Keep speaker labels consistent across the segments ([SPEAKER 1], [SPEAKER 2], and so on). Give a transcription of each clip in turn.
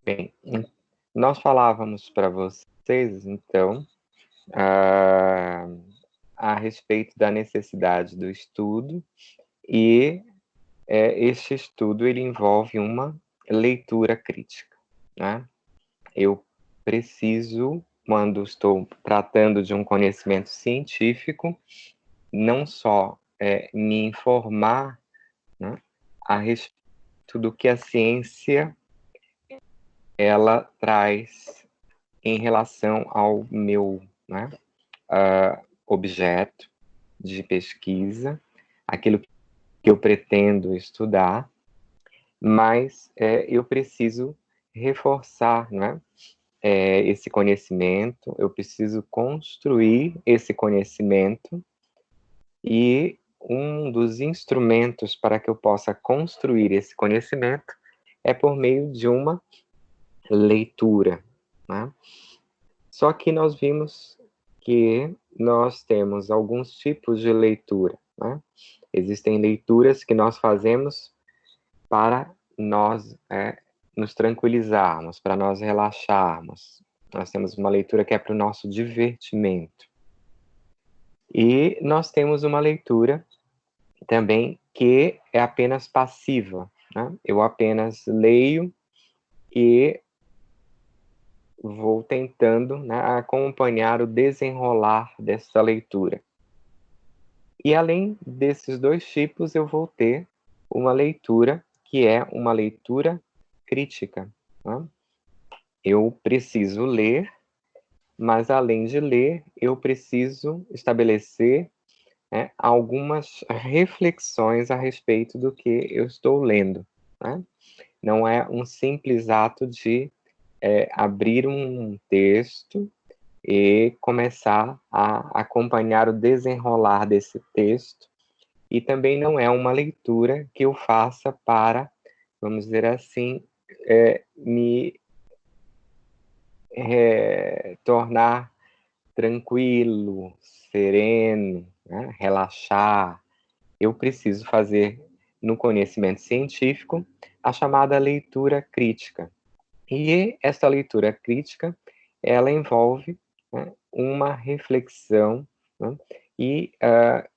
[SPEAKER 1] Bem, nós falávamos para vocês, então, a, a respeito da necessidade do estudo, e este estudo ele envolve uma leitura crítica, né? Eu preciso, quando estou tratando de um conhecimento científico, não só me informar, né, a respeito do que a ciência ela traz em relação ao meu, né, objeto de pesquisa, aquilo que eu pretendo estudar, mas eu preciso reforçar, né, esse conhecimento, eu preciso construir esse conhecimento, e um dos instrumentos para que eu possa construir esse conhecimento é por meio de uma leitura, né? Só que nós vimos que nós temos alguns tipos de leitura, né? Existem leituras que nós fazemos para nós nos tranquilizarmos, para nós relaxarmos. Nós temos uma leitura que é para o nosso divertimento. E nós temos uma leitura também que é apenas passiva, né? Eu apenas leio e vou tentando, né, acompanhar o desenrolar dessa leitura. E além desses dois tipos, eu vou ter uma leitura que é uma leitura crítica, né? Eu preciso ler, mas além de ler, eu preciso estabelecer algumas reflexões a respeito do que eu estou lendo, né? Não é um simples ato de abrir um texto e começar a acompanhar o desenrolar desse texto, e também não é uma leitura que eu faça para, vamos dizer assim, me tornar tranquilo, sereno, né? Relaxar. Eu preciso fazer, no conhecimento científico, a chamada leitura crítica. E essa leitura crítica, ela envolve, né, uma reflexão, né, e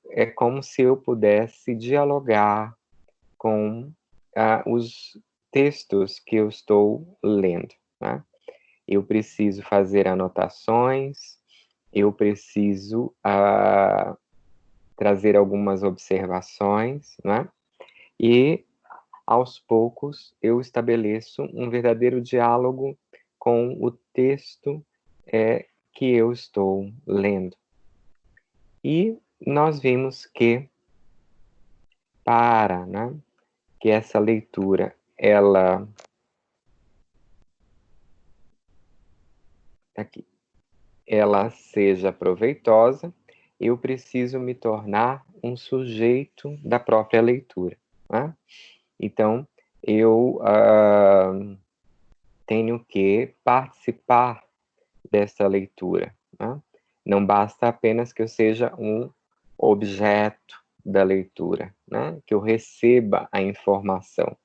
[SPEAKER 1] é como se eu pudesse dialogar com os textos que eu estou lendo, né? Eu preciso fazer anotações, eu preciso trazer algumas observações, né? E aos poucos eu estabeleço um verdadeiro diálogo com o texto que eu estou lendo. E nós vimos que para, né, que essa leitura ela seja proveitosa, eu preciso me tornar um sujeito da própria leitura, né? Então, eu tenho que participar dessa leitura, né? Não basta apenas que eu seja um objeto da leitura, né? Que eu receba a informação.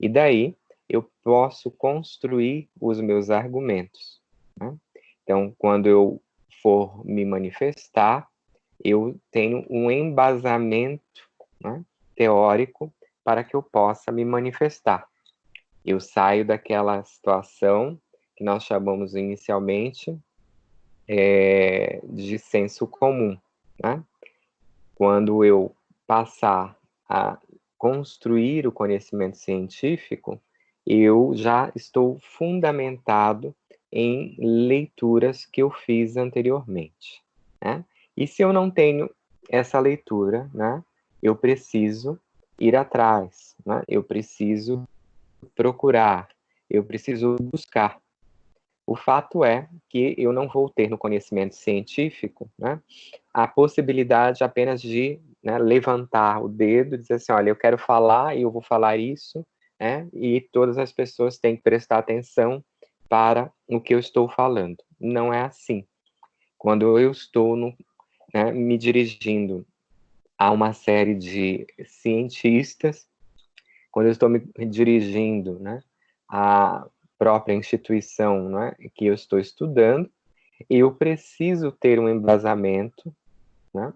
[SPEAKER 1] E daí eu posso construir os meus argumentos, né? Então, quando eu for me manifestar, eu tenho um embasamento, né, teórico para que eu possa me manifestar. Eu saio daquela situação que nós chamamos inicialmente de senso comum, né? Quando eu passar a construir o conhecimento científico, eu já estou fundamentado em leituras que eu fiz anteriormente, né? E se eu não tenho essa leitura, né, eu preciso ir atrás, né? Eu preciso procurar, eu preciso buscar. O fato é que eu não vou ter no conhecimento científico, né, a possibilidade apenas de, né, levantar o dedo e dizer assim, olha, eu quero falar e eu vou falar isso, né, e todas as pessoas têm que prestar atenção para o que eu estou falando. Não é assim. Quando eu estou me dirigindo a uma série de cientistas, quando eu estou me dirigindo, né, própria instituição, não é, que eu estou estudando, eu preciso ter um embasamento, né,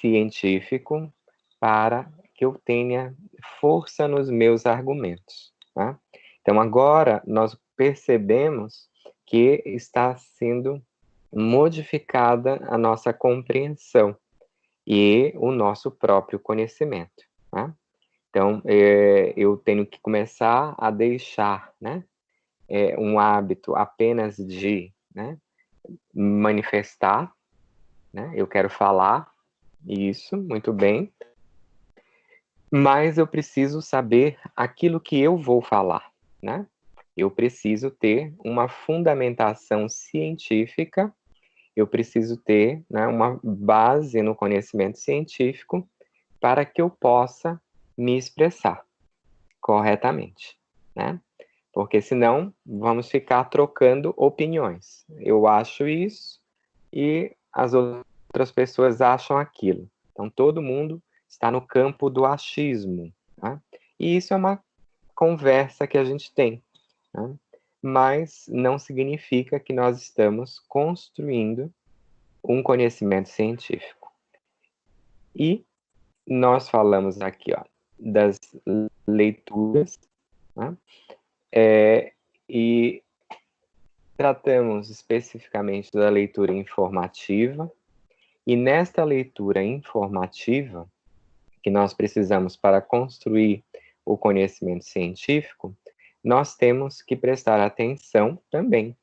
[SPEAKER 1] científico para que eu tenha força nos meus argumentos. Tá? Então, agora nós percebemos que está sendo modificada a nossa compreensão e o nosso próprio conhecimento. Tá? Então, eu tenho que começar a deixar, né, um hábito apenas de, né, manifestar, né, eu quero falar, isso, muito bem, mas eu preciso saber aquilo que eu vou falar, né? Eu preciso ter uma fundamentação científica, eu preciso ter, né, uma base no conhecimento científico para que eu possa me expressar corretamente, né? Porque senão vamos ficar trocando opiniões. Eu acho isso e as outras pessoas acham aquilo. Então todo mundo está no campo do achismo, tá? E isso é uma conversa que a gente tem, né? Mas não significa que nós estamos construindo um conhecimento científico. E nós falamos aqui, ó, das leituras, né? E tratamos especificamente da leitura informativa, e nesta leitura informativa, que nós precisamos para construir o conhecimento científico, nós temos que prestar atenção também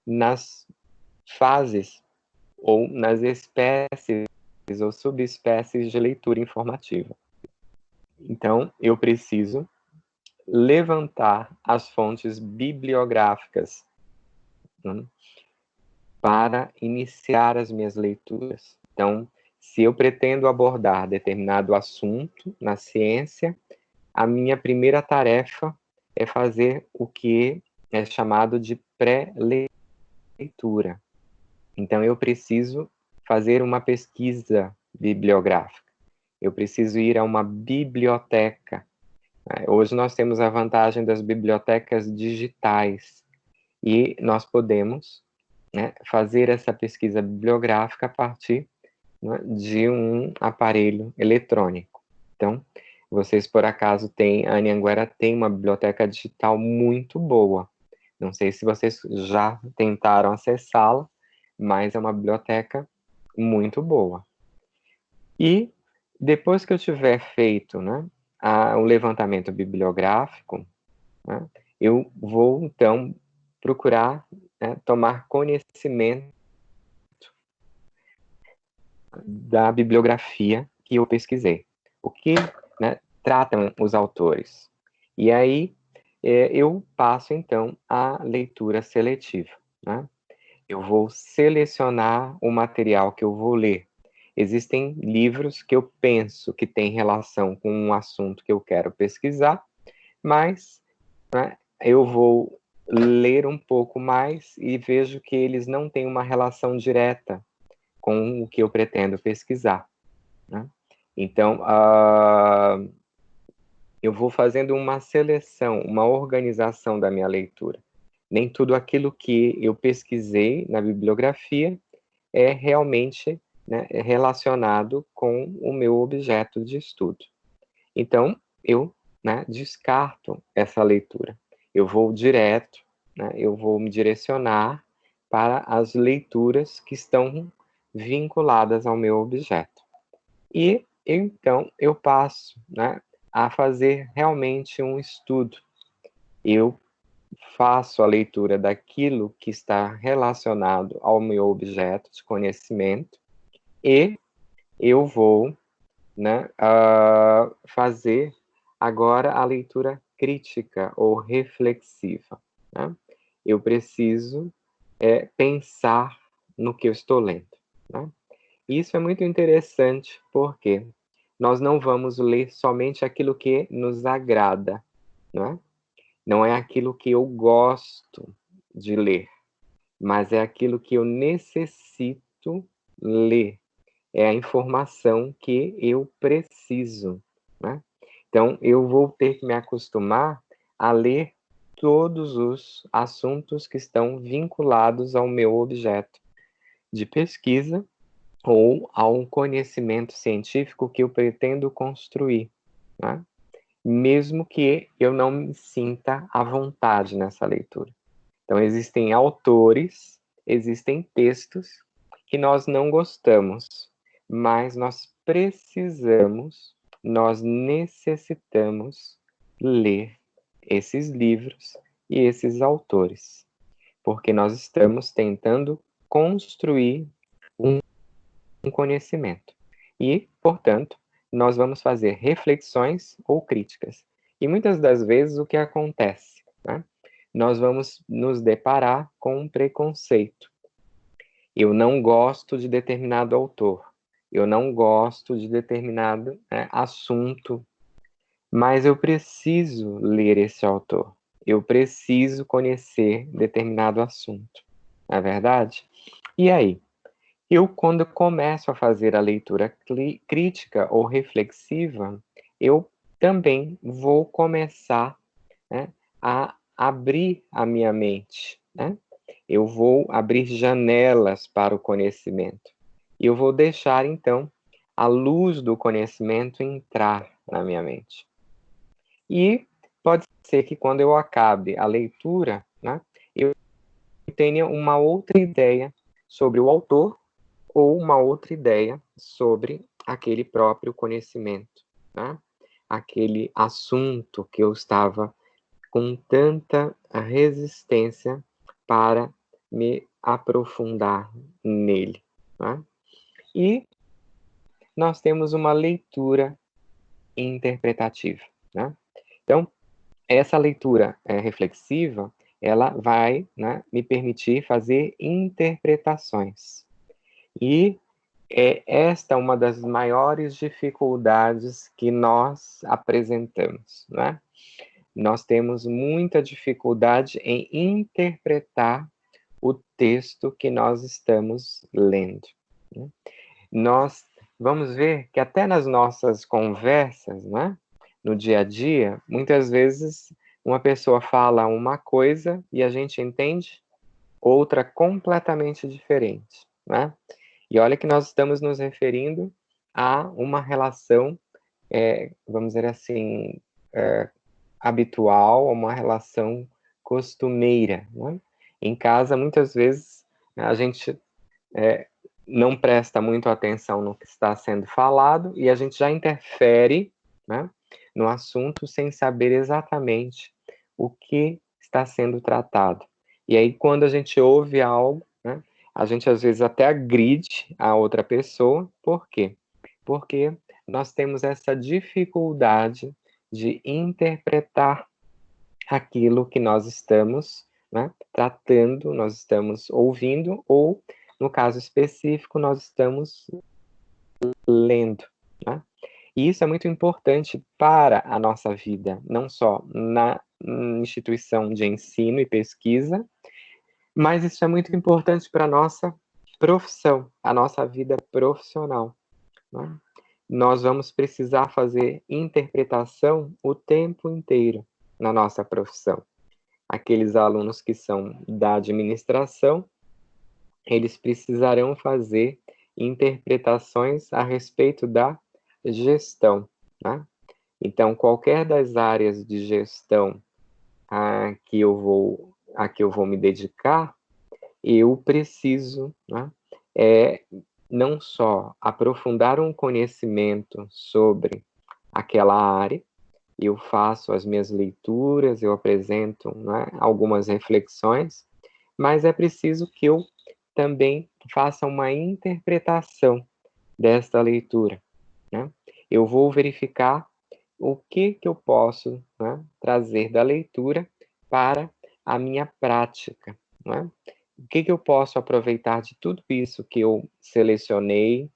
[SPEAKER 1] nas fases ou nas espécies ou subespécies de leitura informativa. Então, eu preciso levantar as fontes bibliográficas, né, para iniciar as minhas leituras. Então, se eu pretendo abordar determinado assunto na ciência, a minha primeira tarefa é fazer o que é chamado de pré-leitura. Então, eu preciso fazer uma pesquisa bibliográfica. Eu preciso ir a uma biblioteca. Hoje nós temos a vantagem das bibliotecas digitais e nós podemos, né, fazer essa pesquisa bibliográfica a partir, né, de um aparelho eletrônico. Então, vocês por acaso têm, a Anhanguera tem uma biblioteca digital muito boa. Não sei se vocês já tentaram acessá-la, mas é uma biblioteca muito boa. E depois que eu tiver feito, né, o levantamento bibliográfico, né, eu vou então procurar, né, tomar conhecimento da bibliografia que eu pesquisei. O que, né, tratam os autores. E aí eu passo então à leitura seletiva, né? Eu vou selecionar o material que eu vou ler. Existem livros que eu penso que têm relação com um assunto que eu quero pesquisar, mas, né, eu vou ler um pouco mais e vejo que eles não têm uma relação direta com o que eu pretendo pesquisar, né? Então, eu vou fazendo uma seleção, uma organização da minha leitura. Nem tudo aquilo que eu pesquisei na bibliografia é realmente, né, relacionado com o meu objeto de estudo. Então, eu, né, descarto essa leitura. Eu vou direto, né, eu vou me direcionar para as leituras que estão vinculadas ao meu objeto. E, então, eu passo, né, a fazer realmente um estudo. Eu faço a leitura daquilo que está relacionado ao meu objeto de conhecimento e eu vou, né, fazer agora a leitura crítica ou reflexiva, né? Eu preciso pensar no que eu estou lendo, né? Isso é muito interessante porque nós não vamos ler somente aquilo que nos agrada, não é? Não é aquilo que eu gosto de ler, mas é aquilo que eu necessito ler. É a informação que eu preciso, né? Então, eu vou ter que me acostumar a ler todos os assuntos que estão vinculados ao meu objeto de pesquisa ou ao conhecimento científico que eu pretendo construir, né? Mesmo que eu não me sinta à vontade nessa leitura. Então, existem autores, existem textos que nós não gostamos, mas nós precisamos, nós necessitamos ler esses livros e esses autores, porque nós estamos tentando construir um conhecimento. E, portanto, nós vamos fazer reflexões ou críticas. E muitas das vezes o que acontece, né? Nós vamos nos deparar com um preconceito. Eu não gosto de determinado autor, eu não gosto de determinado assunto, mas eu preciso ler esse autor, eu preciso conhecer determinado assunto, não é verdade? E aí? Quando começo a fazer a leitura crítica ou reflexiva, eu também vou começar, né, a abrir a minha mente, né? Eu vou abrir janelas para o conhecimento. E eu vou deixar, então, a luz do conhecimento entrar na minha mente. E pode ser que quando eu acabe a leitura, né, eu tenha uma outra ideia sobre o autor ou uma outra ideia sobre aquele próprio conhecimento, né? Aquele assunto que eu estava com tanta resistência para me aprofundar nele, né? E nós temos uma leitura interpretativa, né? Então, essa leitura reflexiva, ela vai, né, me permitir fazer interpretações. E é esta uma das maiores dificuldades que nós apresentamos, né? Nós temos muita dificuldade em interpretar o texto que nós estamos lendo, né? Nós vamos ver que até nas nossas conversas, né, no dia a dia, muitas vezes uma pessoa fala uma coisa e a gente entende outra completamente diferente, né? E olha que nós estamos nos referindo a uma relação, vamos dizer assim, habitual, uma relação costumeira, né? Em casa, muitas vezes, a gente não presta muito atenção no que está sendo falado e a gente já interfere, né, no assunto sem saber exatamente o que está sendo tratado. E aí, quando a gente ouve algo, né, a gente às vezes até agride a outra pessoa. Por quê? Porque nós temos essa dificuldade de interpretar aquilo que nós estamos, né, tratando, nós estamos ouvindo, ou, no caso específico, nós estamos lendo, né? E isso é muito importante para a nossa vida, não só na instituição de ensino e pesquisa, mas isso é muito importante para a nossa profissão, a nossa vida profissional, né? Nós vamos precisar fazer interpretação o tempo inteiro na nossa profissão. Aqueles alunos que são da administração, eles precisarão fazer interpretações a respeito da gestão, né? Então, qualquer das áreas de gestão a que eu vou me dedicar, eu preciso, né, não só aprofundar um conhecimento sobre aquela área, eu faço as minhas leituras, eu apresento, né, algumas reflexões, mas é preciso que eu também faça uma interpretação desta leitura, né? Eu vou verificar o que eu posso, né, trazer da leitura para a minha prática, né? O que eu posso aproveitar de tudo isso que eu selecionei,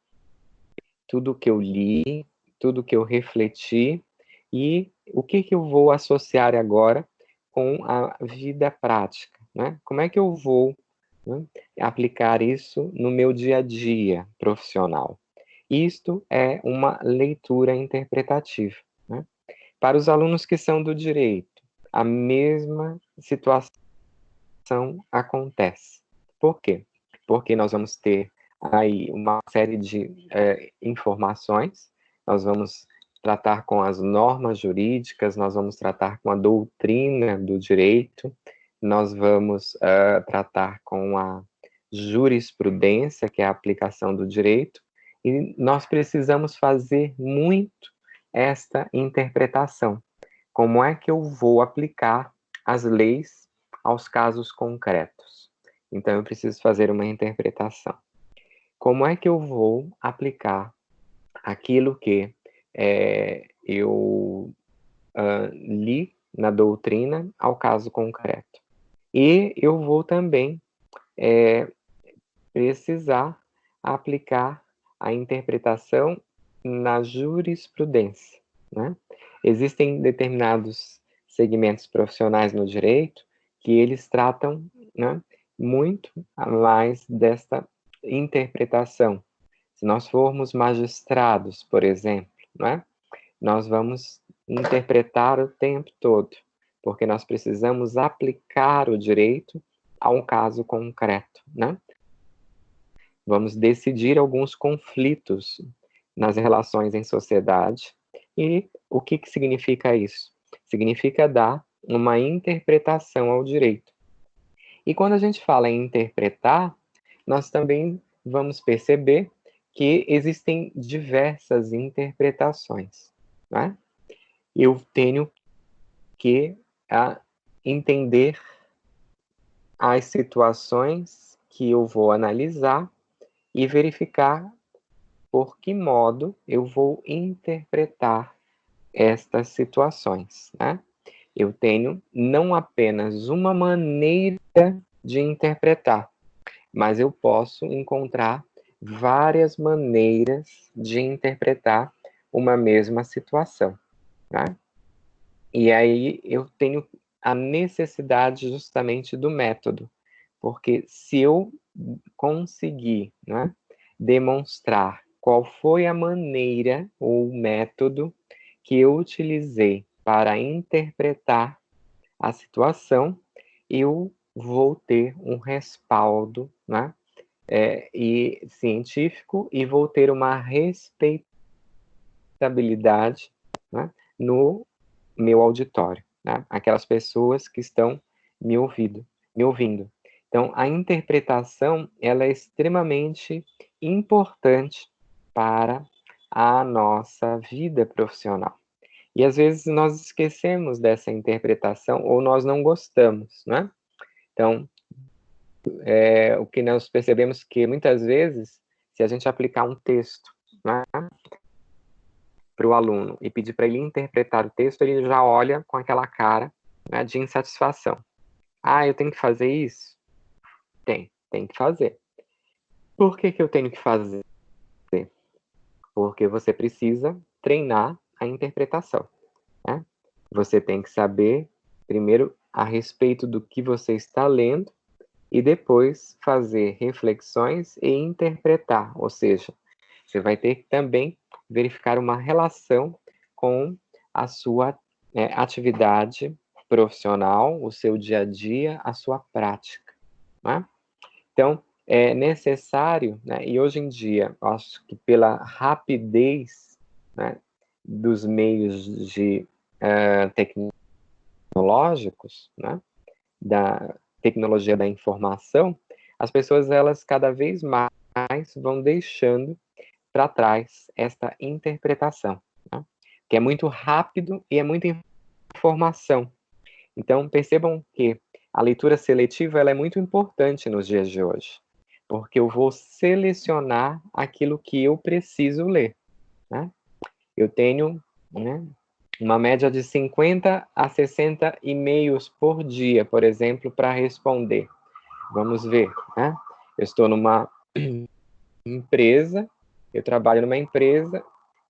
[SPEAKER 1] tudo que eu li, tudo que eu refleti, e o que eu vou associar agora com a vida prática, né? Como é que eu vou, né, aplicar isso no meu dia a dia profissional? Isto é uma leitura interpretativa, né? Para os alunos que são do direito, a mesma situação acontece. Por quê? Porque nós vamos ter aí uma série de informações, nós vamos tratar com as normas jurídicas, nós vamos tratar com a doutrina do direito, nós vamos tratar com a jurisprudência, que é a aplicação do direito, e nós precisamos fazer muito esta interpretação. Como é que eu vou aplicar as leis aos casos concretos? Então, eu preciso fazer uma interpretação. Como é que eu vou aplicar aquilo que eu li na doutrina ao caso concreto? E eu vou também precisar aplicar a interpretação na jurisprudência, né? Existem determinados segmentos profissionais no direito que eles tratam, né, muito mais desta interpretação. Se nós formos magistrados, por exemplo, né, nós vamos interpretar o tempo todo, porque nós precisamos aplicar o direito a um caso concreto, né? Vamos decidir alguns conflitos nas relações em sociedade. E o que significa isso? Significa dar uma interpretação ao direito. E quando a gente fala em interpretar, nós também vamos perceber que existem diversas interpretações, né? Eu tenho que entender as situações que eu vou analisar e verificar por que modo eu vou interpretar estas situações, né? Eu tenho não apenas uma maneira de interpretar, mas eu posso encontrar várias maneiras de interpretar uma mesma situação, né? E aí eu tenho a necessidade justamente do método, porque se eu conseguir, né, demonstrar qual foi a maneira ou método que eu utilizei para interpretar a situação, eu vou ter um respaldo, né, e científico, e vou ter uma respeitabilidade, né, no meu auditório, né, aquelas pessoas que estão me ouvindo. Então, a interpretação, ela é extremamente importante para a nossa vida profissional. E às vezes nós esquecemos dessa interpretação ou nós não gostamos, né? Então, o que nós percebemos que muitas vezes, se a gente aplicar um texto, né, para o aluno e pedir para ele interpretar o texto, ele já olha com aquela cara, né, de insatisfação. Ah, eu tenho que fazer isso? Tem que fazer. Por que eu tenho que fazer? Porque você precisa treinar a interpretação, né? Você tem que saber, primeiro, a respeito do que você está lendo, e depois fazer reflexões e interpretar, ou seja, você vai ter que também verificar uma relação com a sua atividade profissional, o seu dia a dia, a sua prática, né? Então, é necessário, né, e hoje em dia, eu acho que pela rapidez, né, dos meios de tecnológicos, né, da tecnologia da informação, as pessoas, elas cada vez mais vão deixando para trás esta interpretação, né, que é muito rápido e é muita informação. Então, percebam que a leitura seletiva, ela é muito importante nos dias de hoje, porque eu vou selecionar aquilo que eu preciso ler, né? Eu tenho, né, uma média de 50 a 60 e-mails por dia, por exemplo, para responder. Vamos ver, né? Eu estou numa empresa, eu trabalho numa empresa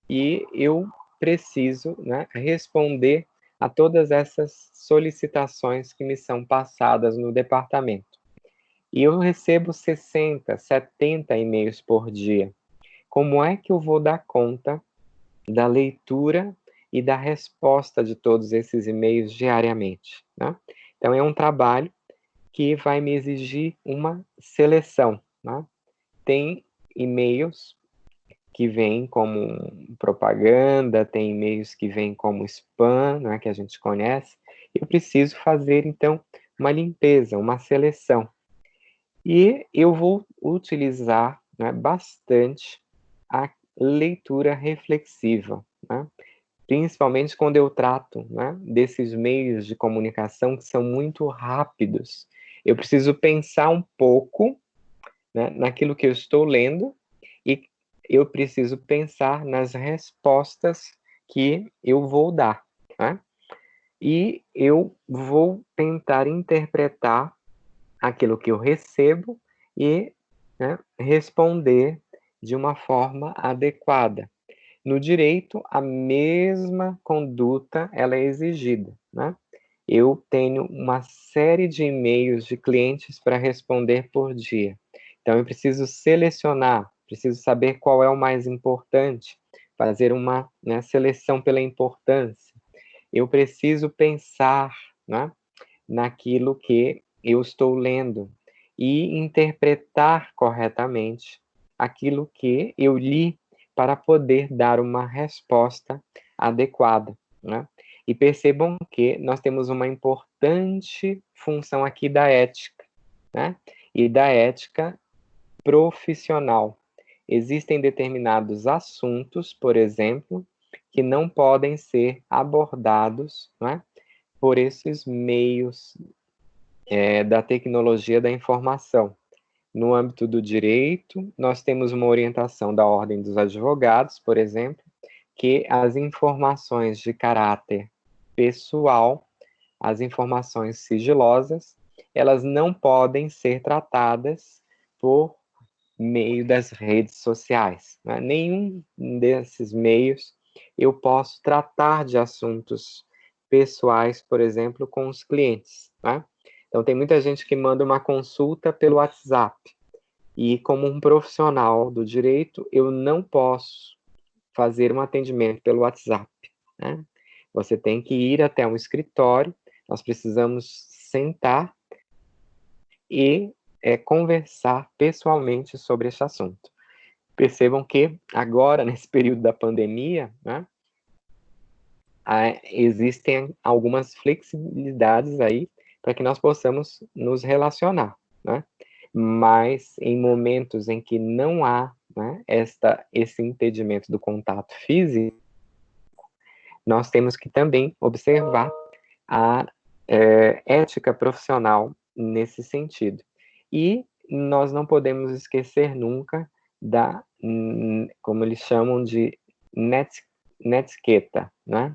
[SPEAKER 1] e eu preciso, né, responder a todas essas solicitações que me são passadas no departamento. E eu recebo 60, 70 e-mails por dia. Como é que eu vou dar conta da leitura e da resposta de todos esses e-mails diariamente, né? Então, é um trabalho que vai me exigir uma seleção, né? Tem e-mails que vêm como propaganda, tem e-mails que vêm como spam, né, que a gente conhece. Eu preciso fazer, então, uma limpeza, uma seleção. E eu vou utilizar, né, bastante a leitura reflexiva, né? Principalmente quando eu trato, né, desses meios de comunicação que são muito rápidos. Eu preciso pensar um pouco, né, naquilo que eu estou lendo e eu preciso pensar nas respostas que eu vou dar, né? E eu vou tentar interpretar aquilo que eu recebo e, né, responder de uma forma adequada. No direito, a mesma conduta ela é exigida, né? Eu tenho uma série de e-mails de clientes para responder por dia. Então, eu preciso selecionar, preciso saber qual é o mais importante, fazer uma, né, seleção pela importância. Eu preciso pensar, né, naquilo que eu estou lendo e interpretar corretamente aquilo que eu li para poder dar uma resposta adequada, né? E percebam que nós temos uma importante função aqui da ética, né? E da ética profissional. Existem determinados assuntos, por exemplo, que não podem ser abordados, né, por esses meios da tecnologia da informação. No âmbito do direito, nós temos uma orientação da Ordem dos Advogados, por exemplo, que as informações de caráter pessoal, as informações sigilosas, elas não podem ser tratadas por meio das redes sociais, né? Nenhum desses meios eu posso tratar de assuntos pessoais, por exemplo, com os clientes, né? Então, tem muita gente que manda uma consulta pelo WhatsApp, e como um profissional do direito, eu não posso fazer um atendimento pelo WhatsApp, né? Você tem que ir até um escritório, nós precisamos sentar e conversar pessoalmente sobre esse assunto. Percebam que agora, nesse período da pandemia, né, existem algumas flexibilidades aí para que nós possamos nos relacionar, né? Mas em momentos em que não há, né, esse impedimento do contato físico, nós temos que também observar a ética profissional nesse sentido. E nós não podemos esquecer nunca da, como eles chamam de netiqueta, né?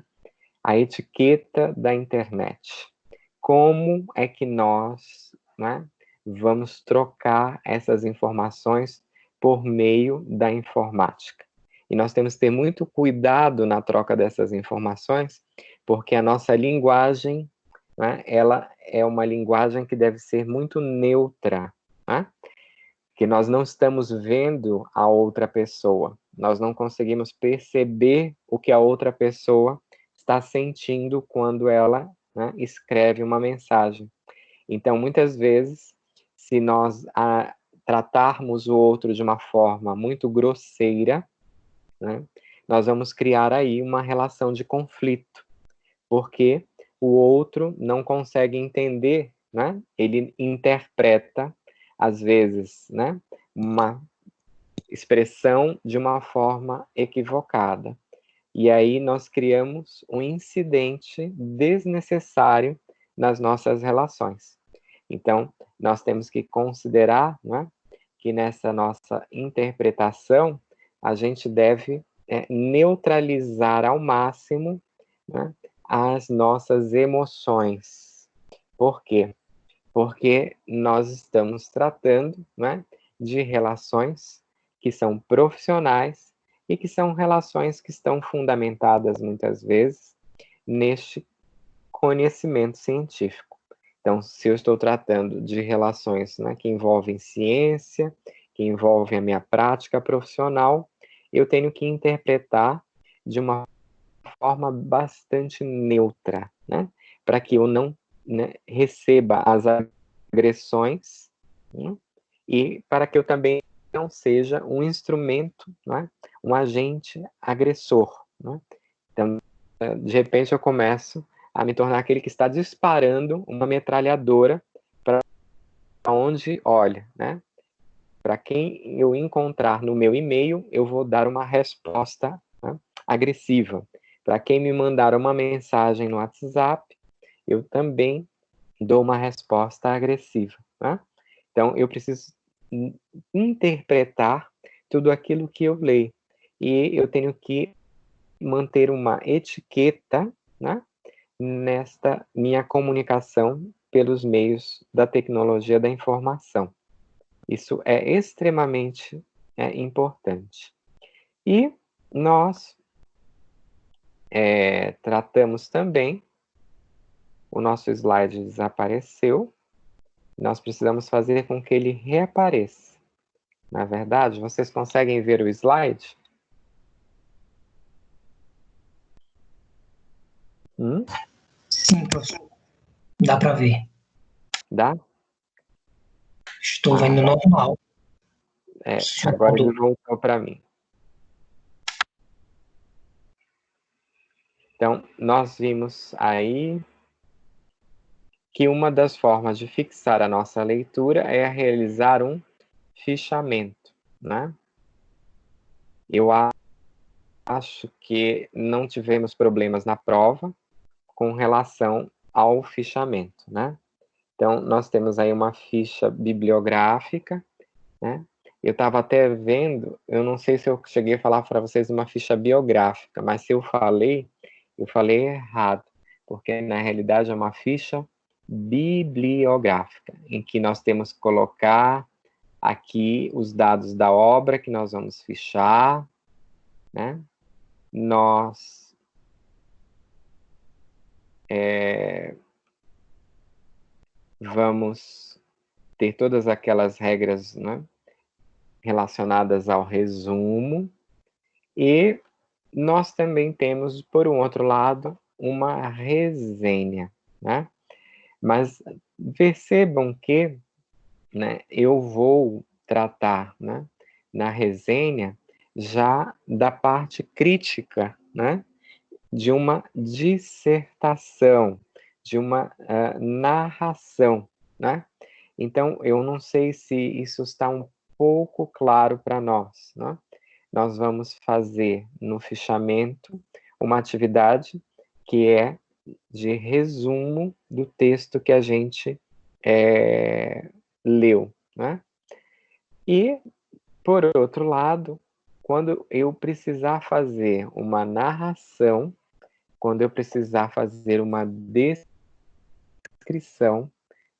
[SPEAKER 1] A etiqueta da internet. Como é que nós, né, vamos trocar essas informações por meio da informática? E nós temos que ter muito cuidado na troca dessas informações, porque a nossa linguagem, né, ela é uma linguagem que deve ser muito neutra, né? Que nós não estamos vendo a outra pessoa, nós não conseguimos perceber o que a outra pessoa está sentindo quando ela, né, escreve uma mensagem. Então, muitas vezes, se nós tratarmos o outro de uma forma muito grosseira, né, nós vamos criar aí uma relação de conflito, porque o outro não consegue entender, né? Ele interpreta, às vezes, né, uma expressão de uma forma equivocada. E aí nós criamos um incidente desnecessário nas nossas relações. Então, nós temos que considerar, né, que nessa nossa interpretação, a gente deve neutralizar ao máximo, né, as nossas emoções. Por quê? Porque nós estamos tratando, né, de relações que são profissionais e que são relações que estão fundamentadas, muitas vezes, neste conhecimento científico. Então, se eu estou tratando de relações, né, que envolvem ciência, que envolvem a minha prática profissional, eu tenho que interpretar de uma forma bastante neutra, né, para que eu não né, receba as agressões, né, e para que eu também não seja um instrumento, né, um agente agressor. Né? Então, de repente, eu começo a me tornar aquele que está disparando uma metralhadora para onde olha, né? Para quem eu encontrar no meu e-mail, eu vou dar uma resposta, né, agressiva. Para quem me mandar uma mensagem no WhatsApp, eu também dou uma resposta agressiva. Né? Então, eu preciso interpretar tudo aquilo que eu leio. E eu tenho que manter uma etiqueta, né, nesta minha comunicação pelos meios da tecnologia da informação. Isso é extremamente importante. E nós tratamos também, o nosso slide desapareceu, nós precisamos fazer com que ele reapareça. Na verdade, vocês conseguem ver o slide?
[SPEAKER 2] Sim, professor. Dá para ver.
[SPEAKER 1] Dá?
[SPEAKER 2] Estou vendo normal.
[SPEAKER 1] Agora ele voltou para mim. Então, nós vimos aí que uma das formas de fixar a nossa leitura é realizar um fichamento, né? Eu acho que não tivemos problemas na prova com relação ao fichamento, né? Então, nós temos aí uma ficha bibliográfica, né? Eu estava até vendo, eu não sei se eu cheguei a falar para vocês uma ficha biográfica, mas se eu falei errado, porque na realidade é uma ficha bibliográfica, em que nós temos que colocar aqui os dados da obra que nós vamos fichar, né? Nós vamos ter todas aquelas regras, né, relacionadas ao resumo, e nós também temos, por um outro lado, uma resenha, né? Mas percebam que, né, eu vou tratar, né, na resenha já da parte crítica, né, de uma dissertação, de uma narração, né? Então, eu não sei se isso está um pouco claro para nós, né? Nós vamos fazer no fichamento uma atividade que é de resumo do texto que a gente leu, né? E, por outro lado, quando eu precisar fazer uma narração, quando eu precisar fazer uma descrição,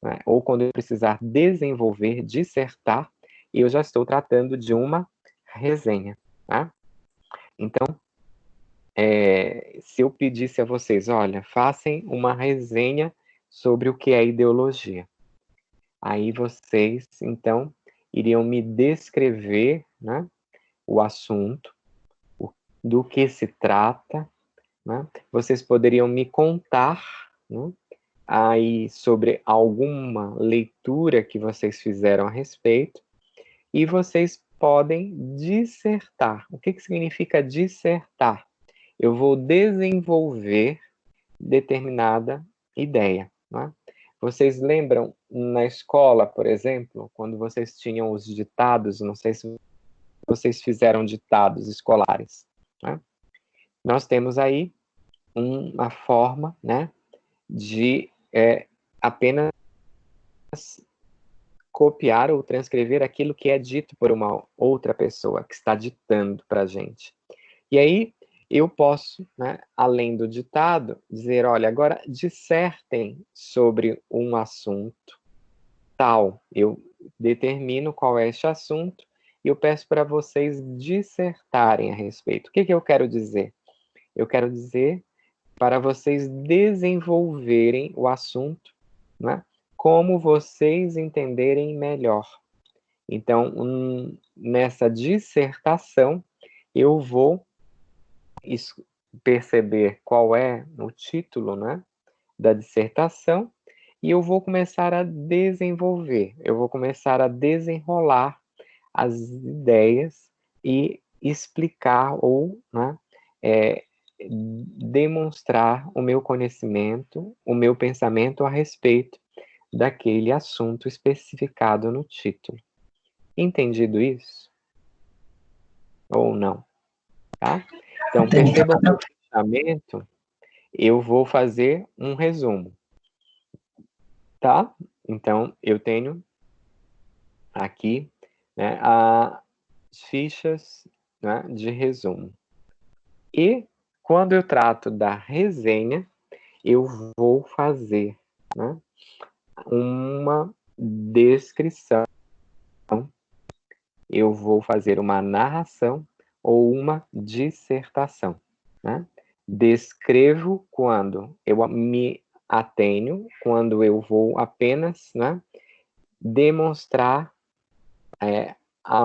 [SPEAKER 1] né, ou quando eu precisar desenvolver, dissertar, eu já estou tratando de uma resenha. Tá? Então, se eu pedisse a vocês, olha, façam uma resenha sobre o que é ideologia. Aí vocês, então, iriam me descrever, né, o assunto, do que se trata, né? Vocês poderiam me contar, né, aí sobre alguma leitura que vocês fizeram a respeito, e vocês podem dissertar. O que significa dissertar? Eu vou desenvolver determinada ideia. Né? Vocês lembram na escola, por exemplo, quando vocês tinham os ditados, não sei se vocês fizeram ditados escolares. Né? Nós temos aí uma forma, né, de apenas copiar ou transcrever aquilo que é dito por uma outra pessoa que está ditando para a gente. E aí eu posso, né, além do ditado, dizer, olha, agora dissertem sobre um assunto tal. Eu determino qual é este assunto e eu peço para vocês dissertarem a respeito. O que eu quero dizer? Eu quero dizer para vocês desenvolverem o assunto, né, como vocês entenderem melhor. Então, nessa dissertação, eu vou perceber qual é o título, né, da dissertação, e eu vou começar a desenvolver, eu vou começar a desenrolar as ideias e explicar ou, né, demonstrar o meu conhecimento, o meu pensamento a respeito daquele assunto especificado no título. Entendido isso? Ou não? Tá? Então, percebam que o fechamento, eu vou fazer um resumo. Tá? Então, eu tenho aqui, né, as fichas, né, de resumo. E quando eu trato da resenha, eu vou fazer, né, uma descrição, eu vou fazer uma narração ou uma dissertação, né? Descrevo quando eu me atenho, quando eu vou apenas, né, demonstrar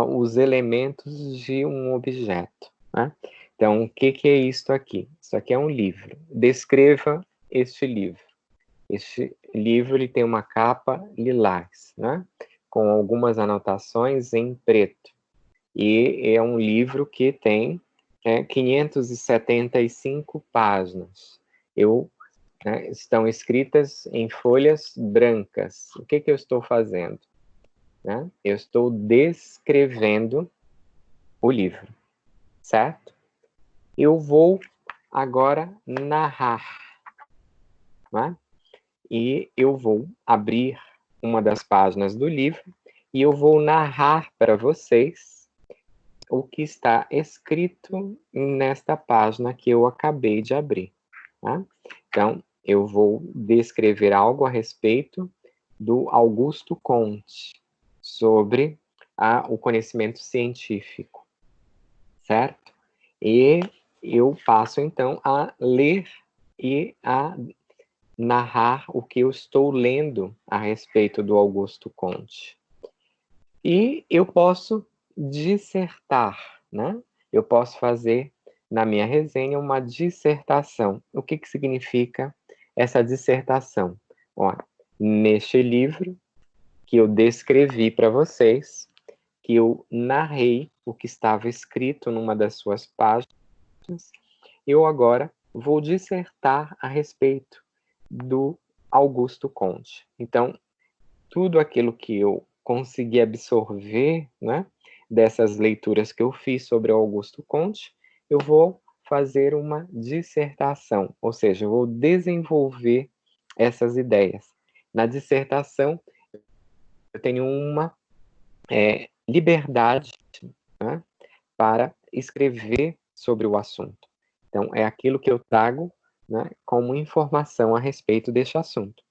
[SPEAKER 1] os elementos de um objeto, né? Então, o que é isto aqui? Isso aqui é um livro. Descreva este livro. Este livro ele tem uma capa lilás, né? Com algumas anotações em preto. E é um livro que tem 575 páginas. Estão escritas em folhas brancas. O que eu estou fazendo? Né? Eu estou descrevendo o livro, certo? Eu vou agora narrar, né? E eu vou abrir uma das páginas do livro e eu vou narrar para vocês o que está escrito nesta página que eu acabei de abrir. Tá? Então, eu vou descrever algo a respeito do Augusto Comte sobre o conhecimento científico, certo? E eu passo, então, a ler e a narrar o que eu estou lendo a respeito do Augusto Comte. E eu posso dissertar, né? Eu posso fazer, na minha resenha, uma dissertação. O que significa essa dissertação? Ó, neste livro que eu descrevi para vocês, que eu narrei o que estava escrito numa das suas páginas, eu agora vou dissertar a respeito do Augusto Comte. Então, tudo aquilo que eu consegui absorver, né, dessas leituras que eu fiz sobre Augusto Comte, eu vou fazer uma dissertação, ou seja, eu vou desenvolver essas ideias. Na dissertação, eu tenho uma liberdade, né, para escrever sobre o assunto. Então, é aquilo que eu trago, né, como informação a respeito deste assunto.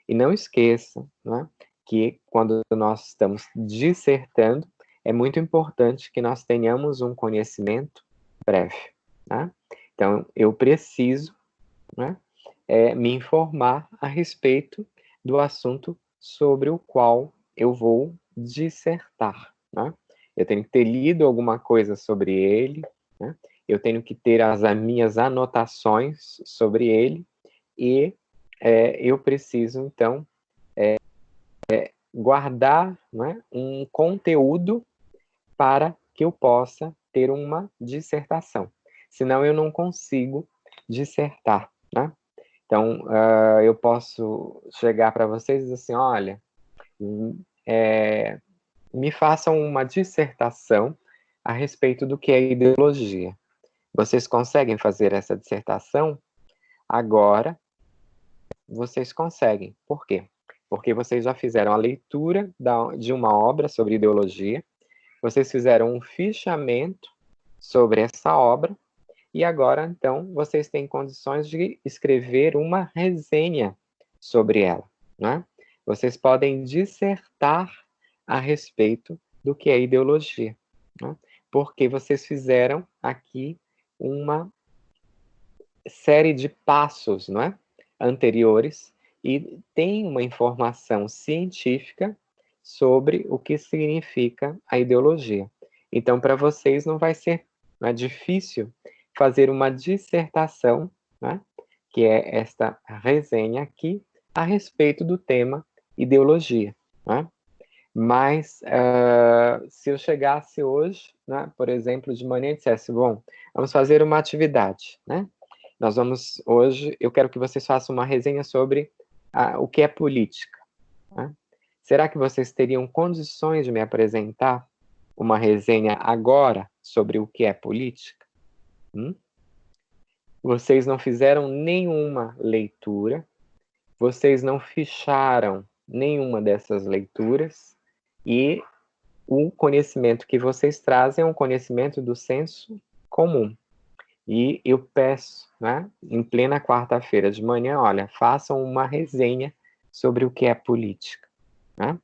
[SPEAKER 1] E não esqueça, né, que quando nós estamos dissertando, é muito importante que nós tenhamos um conhecimento prévio. Né? Então, eu preciso, né, me informar a respeito do assunto sobre o qual eu vou dissertar. Né? Eu tenho que ter lido alguma coisa sobre ele, né? Eu tenho que ter as minhas anotações sobre ele, e eu preciso, então, guardar, né, um conteúdo para que eu possa ter uma dissertação. Senão, eu não consigo dissertar. Né? Então, eu posso chegar para vocês e dizer assim, olha, me façam uma dissertação a respeito do que é ideologia. Vocês conseguem fazer essa dissertação? Agora, vocês conseguem. Por quê? Porque vocês já fizeram a leitura de uma obra sobre ideologia, vocês fizeram um fichamento sobre essa obra, e agora, então, vocês têm condições de escrever uma resenha sobre ela. Né? Vocês podem dissertar a respeito do que é ideologia, né? Porque vocês fizeram aqui uma série de passos, não é? Anteriores, e tem uma informação científica sobre o que significa a ideologia. Então, para vocês não vai ser difícil fazer uma dissertação, né, que é esta resenha aqui, a respeito do tema ideologia, né? Mas, se eu chegasse hoje, né, por exemplo, de manhã e dissesse, bom, vamos fazer uma atividade, né? Nós vamos, hoje, eu quero que vocês façam uma resenha sobre o que é política, né? Será que vocês teriam condições de me apresentar uma resenha agora sobre o que é política? Vocês não fizeram nenhuma leitura, vocês não ficharam nenhuma dessas leituras, e o conhecimento que vocês trazem é um conhecimento do senso comum. E eu peço, né, em plena quarta-feira de manhã, olha, façam uma resenha sobre o que é política, né?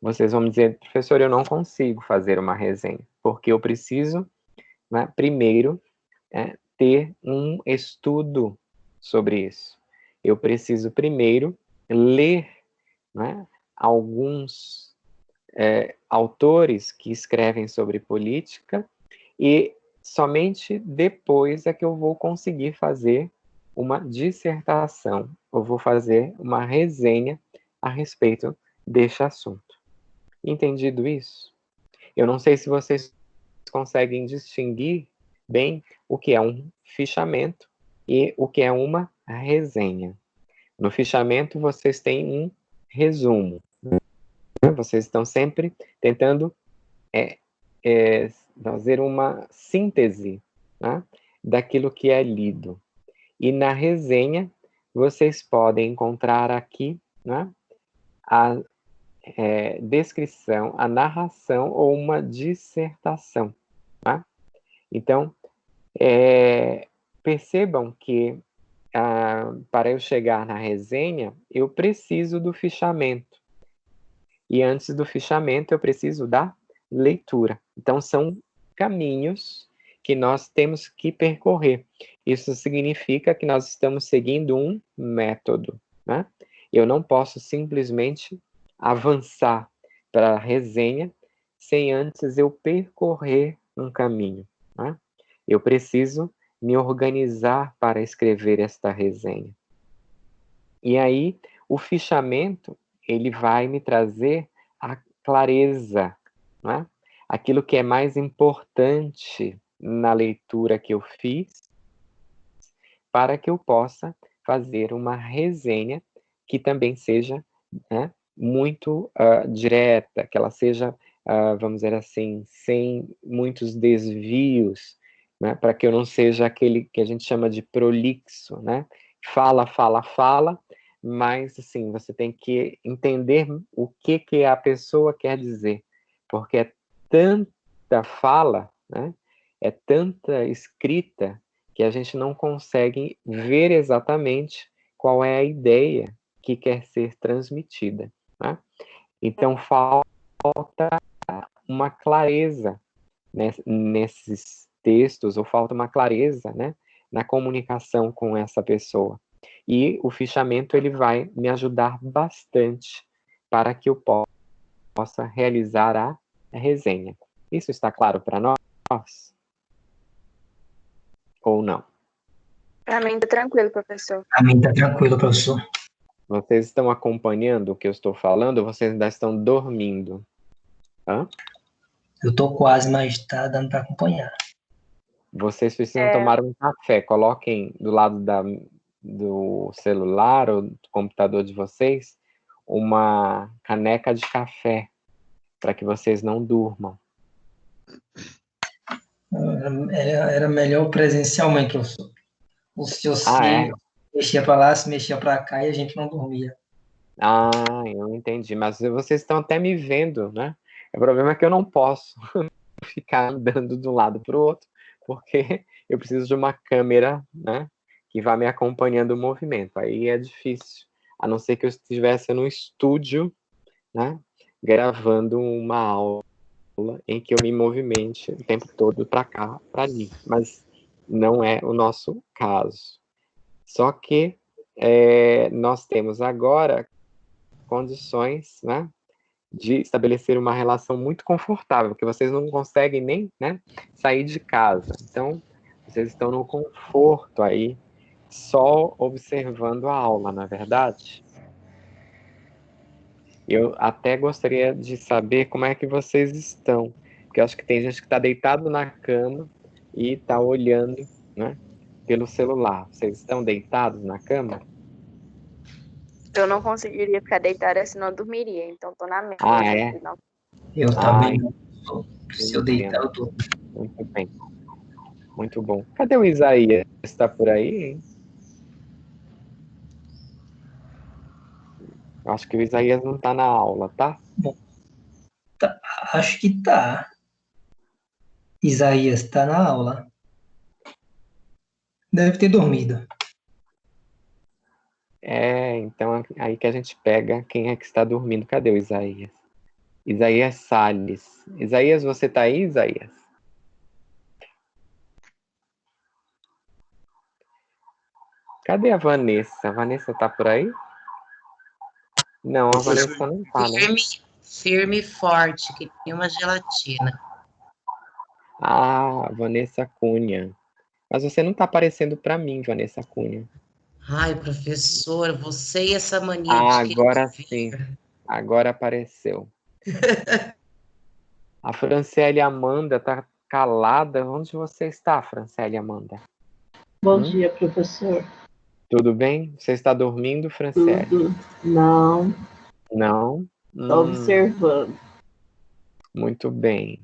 [SPEAKER 1] Vocês vão dizer, professor, eu não consigo fazer uma resenha, porque eu preciso, né, primeiro, ter um estudo sobre isso. Eu preciso primeiro ler, né, alguns autores que escrevem sobre política, e somente depois é que eu vou conseguir fazer uma dissertação, eu vou fazer uma resenha a respeito deste assunto. Entendido isso? Eu não sei se vocês conseguem distinguir bem o que é um fichamento e o que é uma resenha. No fichamento, vocês têm um resumo. Vocês estão sempre tentando fazer uma síntese, né, daquilo que é lido. E na resenha, vocês podem encontrar aqui, né, a descrição, a narração ou uma dissertação. Tá? Então, percebam que para eu chegar na resenha, eu preciso do fichamento. E antes do fichamento, eu preciso da leitura. Então, são caminhos que nós temos que percorrer. Isso significa que nós estamos seguindo um método, né? Eu não posso simplesmente avançar para a resenha sem antes eu percorrer um caminho, né? Eu preciso me organizar para escrever esta resenha. E aí, o fichamento, ele vai me trazer a clareza, né? Aquilo que é mais importante na leitura que eu fiz, para que eu possa fazer uma resenha que também seja, né, muito direta, que ela seja, vamos dizer assim, sem muitos desvios, né, para que eu não seja aquele que a gente chama de prolixo, né? Fala, fala, fala, mas assim, você tem que entender o que a pessoa quer dizer, porque é tanta fala, né? É tanta escrita que a gente não consegue ver exatamente qual é a ideia que quer ser transmitida, né? Então, falta uma clareza nesses textos, ou falta uma clareza, né, na comunicação com essa pessoa. E o fichamento, ele vai me ajudar bastante para que eu possa realizar a resenha. Isso está claro para nós? Ou não?
[SPEAKER 3] Para mim tá tranquilo, professor.
[SPEAKER 2] Para mim tá tranquilo, professor.
[SPEAKER 1] Vocês estão acompanhando o que eu estou falando ou vocês ainda estão dormindo? Hã?
[SPEAKER 2] Eu tô quase, mas tá dando para acompanhar.
[SPEAKER 1] Vocês precisam tomar um café. Coloquem do lado do celular ou do computador de vocês uma caneca de café para que vocês não durmam.
[SPEAKER 2] Era melhor presencialmente, professor. O senhor se mexia para lá, se mexia para cá e a gente não dormia.
[SPEAKER 1] Eu entendi. Mas vocês estão até me vendo, né? O problema é que eu não posso ficar andando de um lado para o outro, porque eu preciso de uma câmera, né, que vá me acompanhando o movimento. Aí é difícil, a não ser que eu estivesse no estúdio, né, gravando uma aula em que eu me movimente o tempo todo para cá, para ali. Mas não é o nosso caso. Só que nós temos agora condições, né, de estabelecer uma relação muito confortável, que vocês não conseguem nem, né, sair de casa. Então, vocês estão no conforto aí, só observando a aula, não é verdade? Eu até gostaria de saber como é que vocês estão, porque eu acho que tem gente que está deitado na cama e está olhando, né, pelo celular. Vocês estão deitados na cama?
[SPEAKER 3] Eu não conseguiria ficar deitada, senão eu dormiria. Então tô na
[SPEAKER 1] Ah,
[SPEAKER 3] mesa
[SPEAKER 1] é?
[SPEAKER 3] aqui, não.
[SPEAKER 2] Eu
[SPEAKER 1] Ah,
[SPEAKER 2] também não. Se eu deitar,
[SPEAKER 1] entendo.
[SPEAKER 2] eu tô.
[SPEAKER 1] Muito bem. Muito bom. Cadê o Isaías? Está por aí, hein? Acho que o Isaías não está na aula, tá?
[SPEAKER 2] Bom, tá, acho que tá. Isaías tá na aula. Deve ter dormido.
[SPEAKER 1] É, então aí que a gente pega quem é que está dormindo. Cadê o Isaías? Isaías Salles. Isaías, você tá aí, Isaías? Cadê a Vanessa? A Vanessa tá por aí? Não, a
[SPEAKER 4] Professor,
[SPEAKER 1] Vanessa não tá, né?
[SPEAKER 4] firme e forte, que nem uma gelatina.
[SPEAKER 1] Ah, Vanessa Cunha. Mas você não tá aparecendo para mim, Vanessa Cunha.
[SPEAKER 4] Ai, professor, você e essa mania
[SPEAKER 1] Ah,
[SPEAKER 4] de querer
[SPEAKER 1] agora
[SPEAKER 4] me
[SPEAKER 1] sim.
[SPEAKER 4] ver.
[SPEAKER 1] Agora apareceu. A Franciele Amanda tá calada. Onde você está, Franciele Amanda?
[SPEAKER 5] Bom dia, professor.
[SPEAKER 1] Tudo bem? Você está dormindo, Franciele?
[SPEAKER 5] Tudo? Não,
[SPEAKER 1] Não?
[SPEAKER 5] estou observando.
[SPEAKER 1] Muito bem.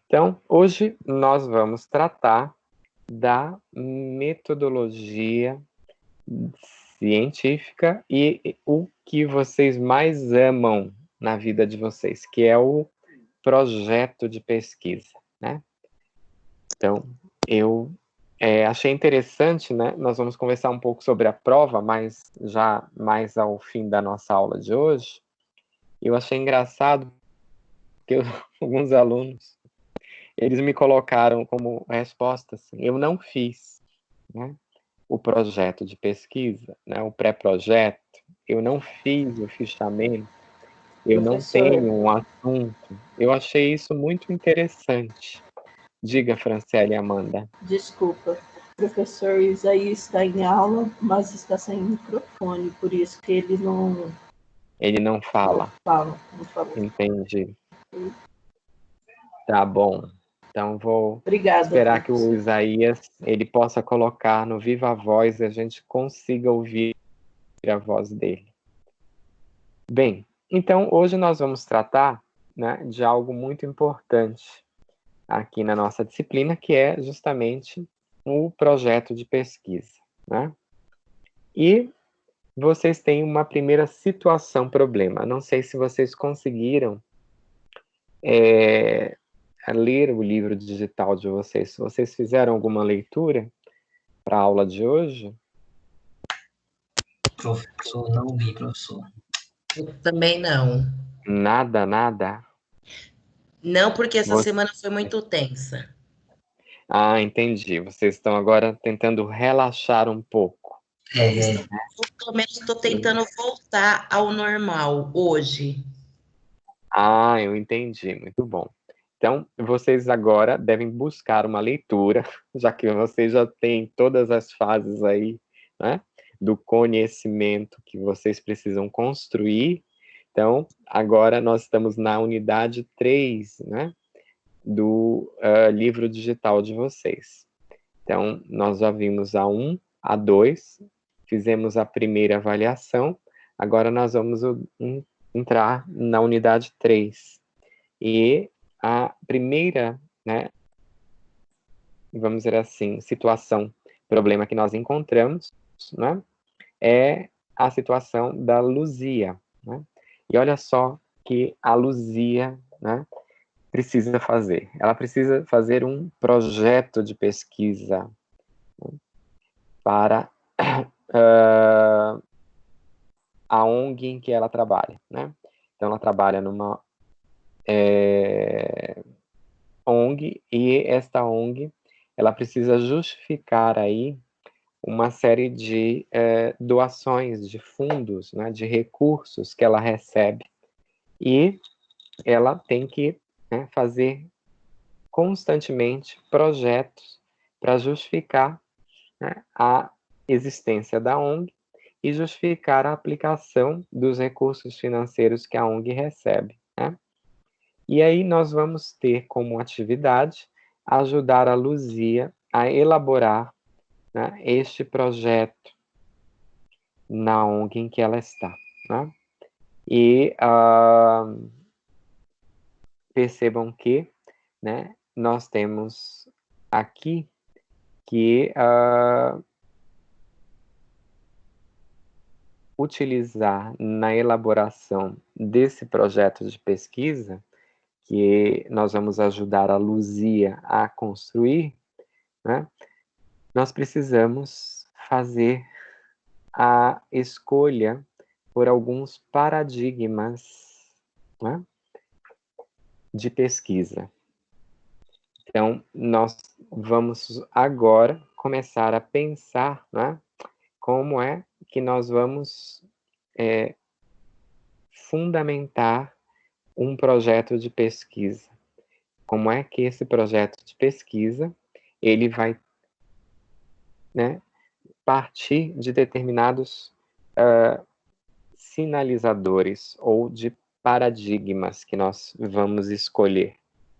[SPEAKER 1] Então, hoje nós vamos tratar da metodologia científica e o que vocês mais amam na vida de vocês, que é o projeto de pesquisa, né? Então, eu achei interessante, né? Nós vamos conversar um pouco sobre a prova, mas já mais ao fim da nossa aula de hoje. Eu achei engraçado que alguns alunos, eles me colocaram como resposta assim, eu não fiz, né, o projeto de pesquisa, né, o pré-projeto, eu não fiz o fichamento, eu não
[SPEAKER 5] Professor,
[SPEAKER 1] tenho um assunto. Eu achei isso muito interessante. Diga, Franciele e Amanda.
[SPEAKER 5] desculpa. Professor Isaías está em aula, mas está sem microfone, por isso que ele não
[SPEAKER 1] Ele não fala.
[SPEAKER 5] fala. Não falou.
[SPEAKER 1] Entendi. Tá bom. Então vou
[SPEAKER 5] Obrigada,
[SPEAKER 1] esperar que o
[SPEAKER 5] professor.
[SPEAKER 1] Isaías ele possa colocar no Viva Voz e a gente consiga ouvir a voz dele. Bem, então hoje nós vamos tratar, né, de algo muito importante aqui na nossa disciplina, que é justamente o projeto de pesquisa, né? E vocês têm uma primeira situação problema. Não sei se vocês conseguiram ler o livro digital de vocês. Se vocês fizeram alguma leitura para a aula de hoje?
[SPEAKER 2] Professor, não vi, professor.
[SPEAKER 4] Eu também não.
[SPEAKER 1] Nada, nada.
[SPEAKER 4] Não, porque essa
[SPEAKER 1] Você...
[SPEAKER 4] semana foi muito tensa.
[SPEAKER 1] Ah, entendi. Vocês estão agora tentando relaxar um pouco.
[SPEAKER 2] É,
[SPEAKER 4] Pelo menos estou tentando voltar ao normal hoje.
[SPEAKER 1] Ah, eu entendi. Muito bom. Então, vocês agora devem buscar uma leitura, já que vocês já têm todas as fases aí, né, do conhecimento que vocês precisam construir. Então, agora nós estamos na unidade 3, né, do livro digital de vocês. Então, nós já vimos a 1, a 2, fizemos a primeira avaliação, agora nós vamos entrar na unidade 3. E a primeira, né, vamos dizer assim, situação, problema que nós encontramos, né, é a situação da Luzia, né? E olha só que a Luzia, né, precisa fazer. Ela precisa fazer um projeto de pesquisa, né, para a ONG em que ela trabalha, né? Então ela trabalha numa ONG, e esta ONG ela precisa justificar aí uma série de doações de fundos, né, de recursos que ela recebe, e ela tem que, né, fazer constantemente projetos para justificar, né, a existência da ONG e justificar a aplicação dos recursos financeiros que a ONG recebe, né? E aí nós vamos ter como atividade ajudar a Luzia a elaborar, né, este projeto na ONG em que ela está, né? E percebam que, né, nós temos aqui que utilizar na elaboração desse projeto de pesquisa, que nós vamos ajudar a Luzia a construir, né, nós precisamos fazer a escolha por alguns paradigmas, né, de pesquisa. Então, nós vamos agora começar a pensar, né, como é que nós vamos fundamentar um projeto de pesquisa. Como é que esse projeto de pesquisa ele vai, né, partir de determinados sinalizadores ou de paradigmas que nós vamos escolher.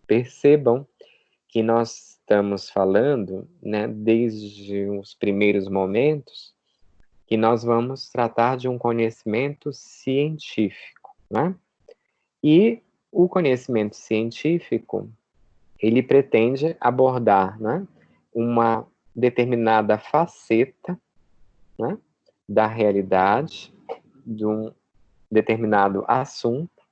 [SPEAKER 1] Percebam que nós estamos falando, né, desde os primeiros momentos, que nós vamos tratar de um conhecimento científico, né? E o conhecimento científico, ele pretende abordar, né, uma determinada faceta, né, da realidade, de um determinado assunto,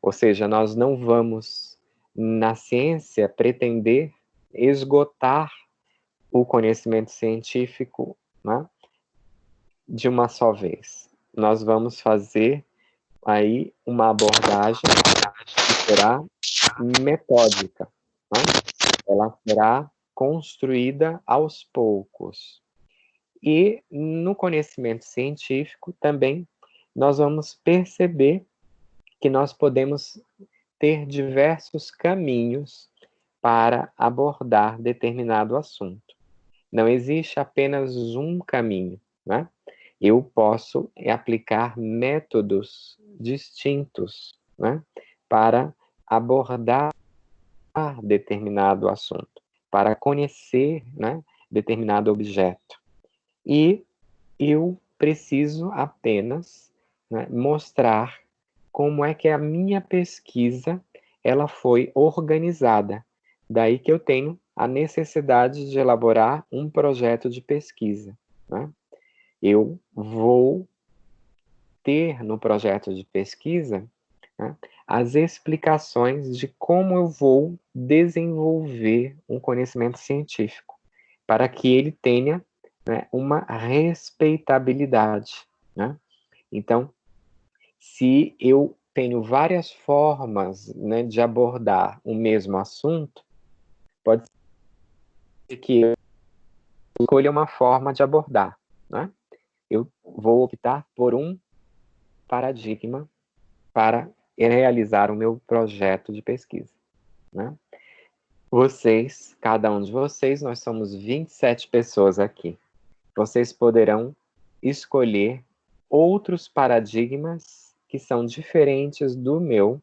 [SPEAKER 1] ou seja, nós não vamos, na ciência, pretender esgotar o conhecimento científico, né, de uma só vez. Nós vamos fazer aí uma abordagem que será metódica, né? Ela será construída aos poucos. E no conhecimento científico também nós vamos perceber que nós podemos ter diversos caminhos para abordar determinado assunto. Não existe apenas um caminho, né? Eu posso aplicar métodos distintos, né, para abordar determinado assunto, para conhecer, né, determinado objeto. E eu preciso apenas, né, mostrar como é que a minha pesquisa ela foi organizada. Daí que eu tenho a necessidade de elaborar um projeto de pesquisa, né? Eu vou ter no projeto de pesquisa, né, as explicações de como eu vou desenvolver um conhecimento científico, para que ele tenha, né, uma respeitabilidade, né? Então, se eu tenho várias formas, né, de abordar o mesmo assunto, pode ser que eu escolha uma forma de abordar, né? Eu vou optar por um paradigma para realizar o meu projeto de pesquisa, né? Vocês, cada um de vocês, nós somos 27 pessoas aqui. Vocês poderão escolher outros paradigmas que são diferentes do meu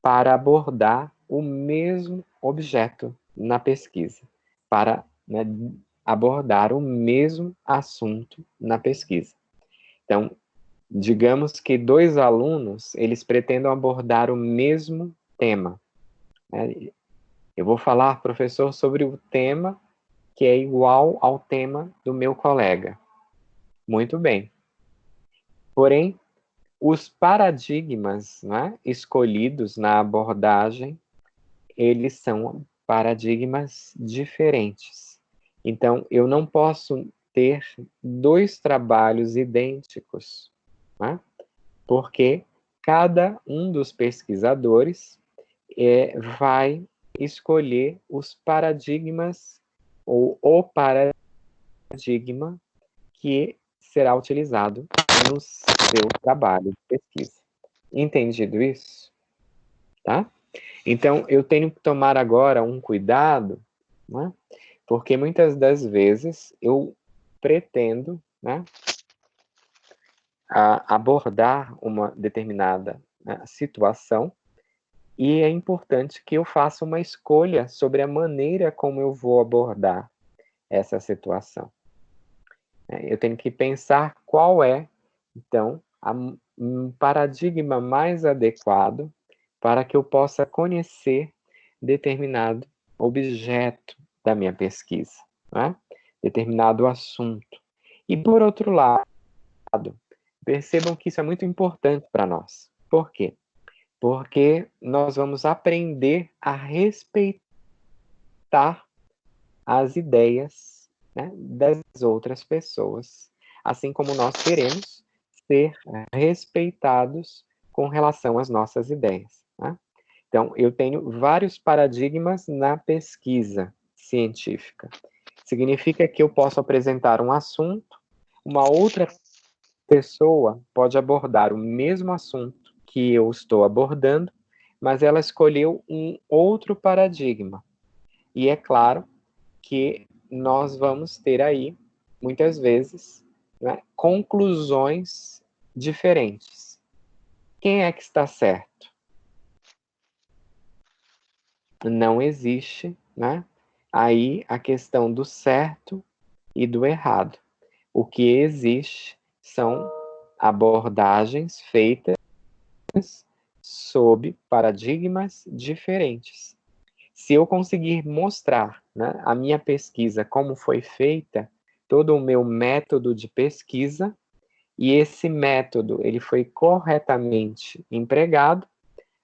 [SPEAKER 1] para abordar o mesmo objeto na pesquisa, para, né, abordar o mesmo assunto na pesquisa. Então, digamos que 2 alunos, eles pretendam abordar o mesmo tema, né? Eu vou falar, professor, sobre o tema que é igual ao tema do meu colega. Muito bem. Porém, os paradigmas, né, escolhidos na abordagem, eles são paradigmas diferentes. Então, eu não posso ter 2 trabalhos idênticos, né? Porque cada um dos pesquisadores vai escolher os paradigmas ou o paradigma que será utilizado no seu trabalho de pesquisa. Entendido isso? Tá? Então, eu tenho que tomar agora um cuidado, né? Porque muitas das vezes eu pretendo, né, abordar uma determinada, né, situação, e é importante que eu faça uma escolha sobre a maneira como eu vou abordar essa situação. Eu tenho que pensar qual é, então, um paradigma mais adequado para que eu possa conhecer determinado objeto da minha pesquisa, né? Determinado assunto. E, por outro lado, percebam que isso é muito importante para nós. Por quê? Porque nós vamos aprender a respeitar as ideias, né, das outras pessoas, assim como nós queremos ser respeitados com relação às nossas ideias, né? Então, eu tenho vários paradigmas na pesquisa científica. Significa que eu posso apresentar um assunto, uma outra pessoa pode abordar o mesmo assunto que eu estou abordando, mas ela escolheu um outro paradigma. E é claro que nós vamos ter aí, muitas vezes, né, conclusões diferentes. Quem é que está certo? Não existe, né, aí a questão do certo e do errado. O que existe são abordagens feitas sob paradigmas diferentes. Se eu conseguir mostrar, né, a minha pesquisa, como foi feita, todo o meu método de pesquisa, e esse método ele foi corretamente empregado,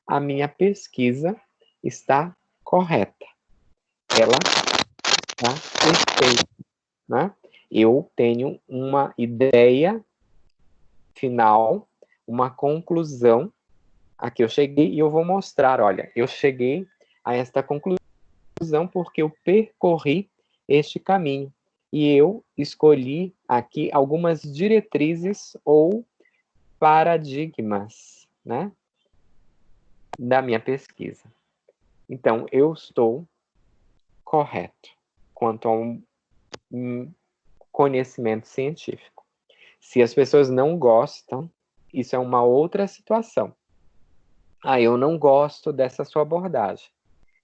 [SPEAKER 1] a minha pesquisa está correta. Ela está perfeita, né? Eu tenho uma ideia final, uma conclusão a que eu cheguei, e eu vou mostrar, olha, eu cheguei a esta conclusão porque eu percorri este caminho. E eu escolhi aqui algumas diretrizes ou paradigmas, né, da minha pesquisa. Então, eu estou correto quanto a um conhecimento científico. Se as pessoas não gostam, isso é uma outra situação. Eu não gosto dessa sua abordagem,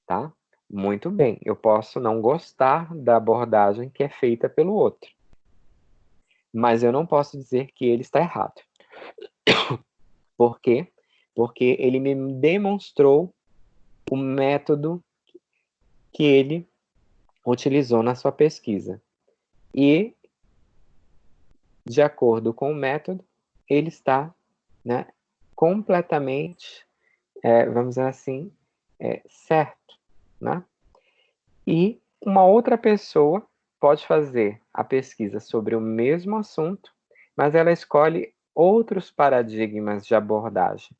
[SPEAKER 1] tá? Muito bem, eu posso não gostar da abordagem que é feita pelo outro, mas eu não posso dizer que ele está errado. Por quê? Porque ele me demonstrou o método que ele utilizou na sua pesquisa. E, de acordo com o método, ele está, né, completamente, vamos dizer assim, certo, né? E uma outra pessoa pode fazer a pesquisa sobre o mesmo assunto, mas ela escolhe outros paradigmas de abordagem,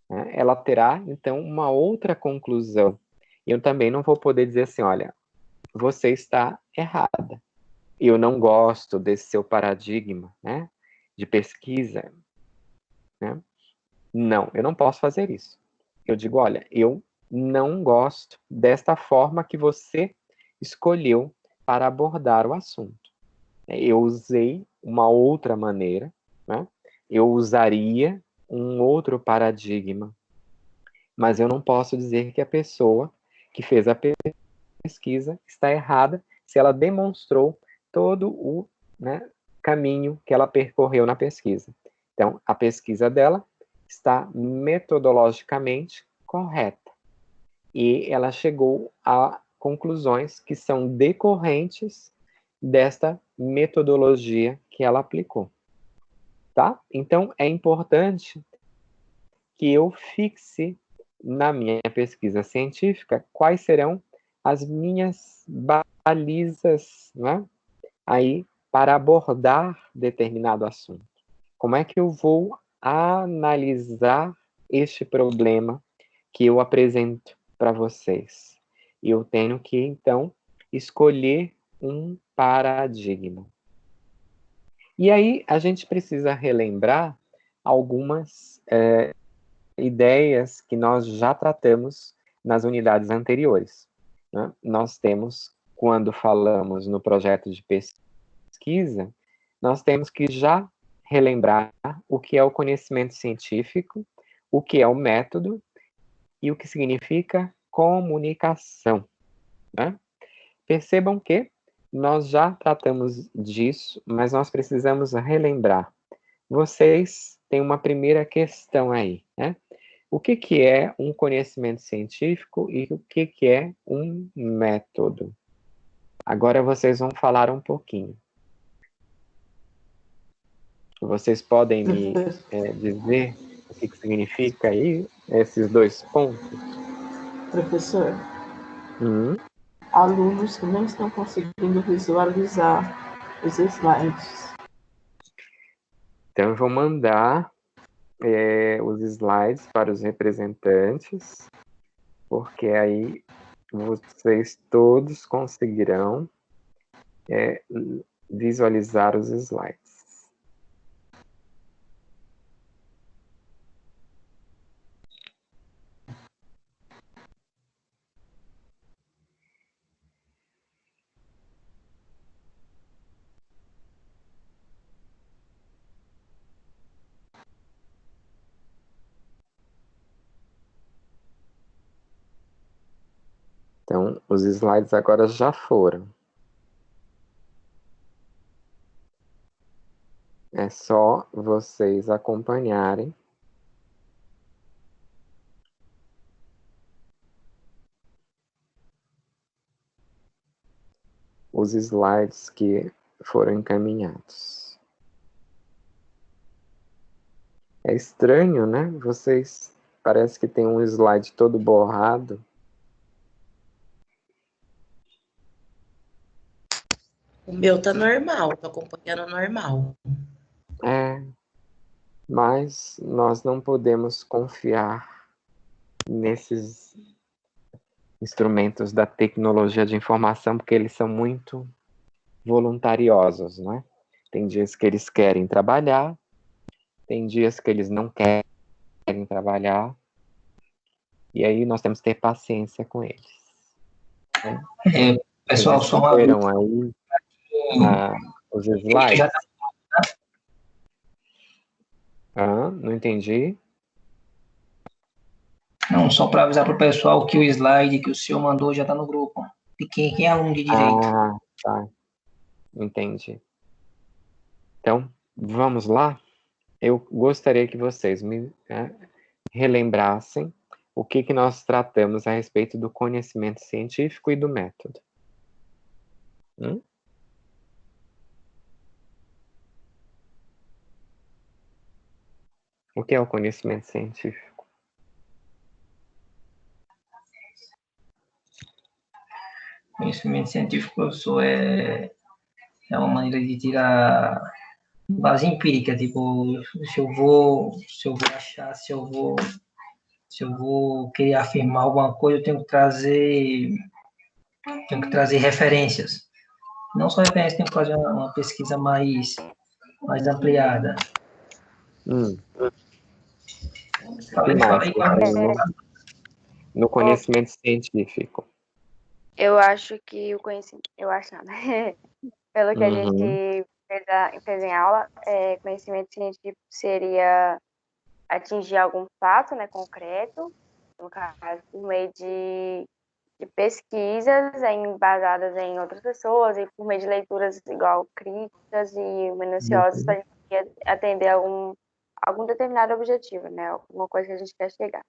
[SPEAKER 1] né? Ela terá, então, uma outra conclusão. E eu também não vou poder dizer assim, olha, você está errada. Eu não gosto desse seu paradigma, né, de pesquisa, né? Não, eu não posso fazer isso. Eu digo, olha, eu não gosto desta forma que você escolheu para abordar o assunto. Eu usei uma outra maneira, né? Eu usaria um outro paradigma, mas eu não posso dizer que a pessoa que fez a pesquisa está errada se ela demonstrou todo o, né, caminho que ela percorreu na pesquisa. Então, a pesquisa dela está metodologicamente correta e ela chegou a conclusões que são decorrentes desta metodologia que ela aplicou, tá? Então, é importante que eu fixe na minha pesquisa científica quais serão as minhas balizas, né, aí para abordar determinado assunto. Como é que eu vou analisar este problema que eu apresento para vocês? Eu tenho que, então, escolher um paradigma. E aí a gente precisa relembrar algumas ideias que nós já tratamos nas unidades anteriores, né? Nós temos, quando falamos no projeto de pesquisa, nós temos que já relembrar o que é o conhecimento científico, o que é o método e o que significa comunicação, né? Percebam que nós já tratamos disso, mas nós precisamos relembrar. Vocês têm uma primeira questão aí, né? O que é um conhecimento científico e o que é um método? Agora vocês vão falar um pouquinho. Vocês podem me dizer o que significa aí esses dois pontos?
[SPEAKER 5] Professor,
[SPEAKER 1] Hum.
[SPEAKER 5] alunos que não estão conseguindo visualizar os slides.
[SPEAKER 1] Então, eu vou mandar os slides para os representantes, porque aí vocês todos conseguirão visualizar os slides. Então, os slides agora já foram. É só vocês acompanharem. Os slides que foram encaminhados. É estranho, né? Vocês parece que tem um slide todo borrado.
[SPEAKER 4] O meu tá normal, tô acompanhando normal.
[SPEAKER 1] Mas nós não podemos confiar nesses instrumentos da tecnologia de informação, porque eles são muito voluntariosos, não é? Tem dias que eles querem trabalhar, tem dias que eles não querem trabalhar, e aí nós temos que ter paciência com eles. Né?
[SPEAKER 2] Pessoal,
[SPEAKER 1] eles
[SPEAKER 2] só uma
[SPEAKER 1] viram aí os slides? Não entendi.
[SPEAKER 2] Não, só para avisar para o pessoal que o slide que o senhor mandou já está no grupo. E quem é aluno de direito?
[SPEAKER 1] Tá. Entendi. Então, vamos lá? Eu gostaria que vocês me relembrassem o que nós tratamos a respeito do conhecimento científico e do método. O que é o conhecimento científico?
[SPEAKER 2] Conhecimento científico, professor, é uma maneira de tirar base empírica, tipo, se eu vou achar, se eu vou querer afirmar alguma coisa, eu tenho que trazer referências. Não só referências, tenho que fazer uma pesquisa mais ampliada.
[SPEAKER 1] Que mais no conhecimento científico?
[SPEAKER 3] Eu acho que o conhecimento... Eu acho nada. Pelo que a gente fez em aula, conhecimento científico seria atingir algum fato, né, concreto, no caso, por meio de pesquisas baseadas em outras pessoas e por meio de leituras igual críticas e minuciosas para a gente atender algum determinado objetivo, né, alguma coisa que a gente quer chegar.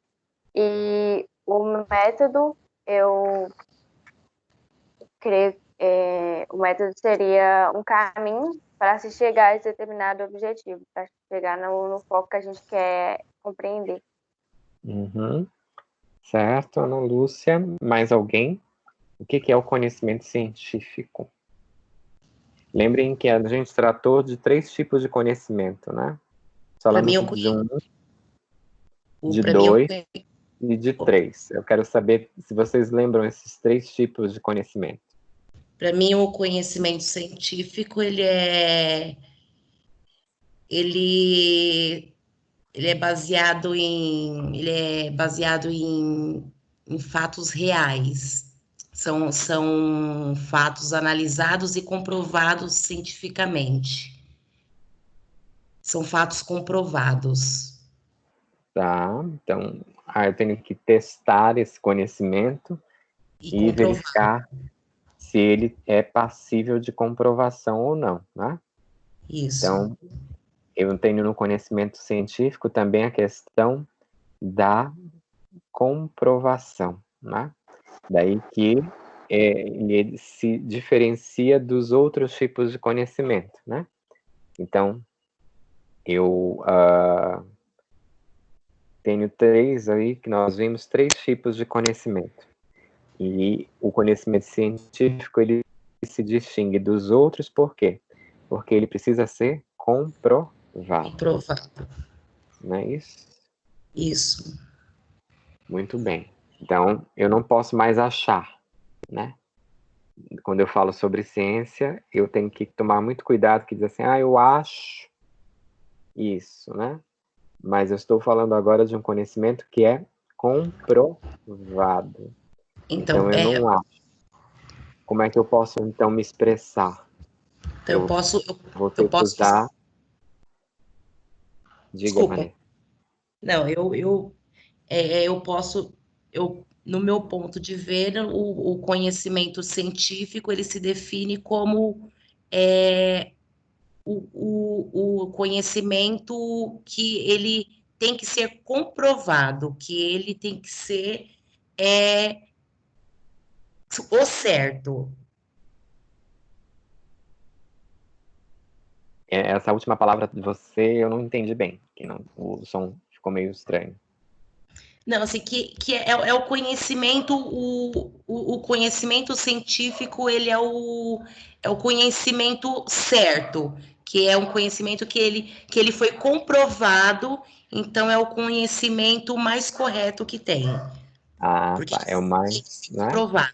[SPEAKER 3] E o método, eu creio o método seria um caminho para se chegar a esse determinado objetivo, para chegar no foco que a gente quer compreender.
[SPEAKER 1] Certo, Ana Lúcia. Mais alguém? O que é o conhecimento científico? Lembrem que a gente tratou de 3 tipos de conhecimento, né? Falamos de 1, de 2 e de 3. Eu quero saber se vocês lembram esses 3 tipos de conhecimento.
[SPEAKER 4] Para mim, o conhecimento científico, ele é baseado em fatos reais. São fatos analisados e comprovados cientificamente. São fatos comprovados.
[SPEAKER 1] Tá, então, eu tenho que testar esse conhecimento e verificar se ele é passível de comprovação ou não, né?
[SPEAKER 4] Isso.
[SPEAKER 1] Então, eu tenho no conhecimento científico também a questão da comprovação, né? Daí que ele se diferencia dos outros tipos de conhecimento, né? Então, eu tenho que nós vimos 3 tipos de conhecimento. E o conhecimento científico, ele se distingue dos outros por quê? Porque ele precisa ser comprovado.
[SPEAKER 4] Comprovado.
[SPEAKER 1] Não é isso?
[SPEAKER 4] Isso.
[SPEAKER 1] Muito bem. Então, eu não posso mais achar, né? Quando eu falo sobre ciência, eu tenho que tomar muito cuidado, que diz assim, eu acho isso, né? Mas eu estou falando agora de um conhecimento que é comprovado. Então eu não acho. Como é que eu posso, então, me expressar?
[SPEAKER 4] Então,
[SPEAKER 1] vou ter que usar... Diga,
[SPEAKER 4] Desculpa.
[SPEAKER 1] Maria.
[SPEAKER 4] Não, eu posso... no meu ponto de ver, o conhecimento científico, ele se define como o conhecimento que ele tem que ser comprovado, que ele tem que ser o certo.
[SPEAKER 1] Essa última palavra de você eu não entendi bem, que não, o som ficou meio estranho.
[SPEAKER 4] Não, assim, que é o conhecimento, o conhecimento científico, ele é o conhecimento certo, que é um conhecimento que ele foi comprovado, então é o conhecimento mais correto que tem. Porque
[SPEAKER 1] Tá, é o mais, né,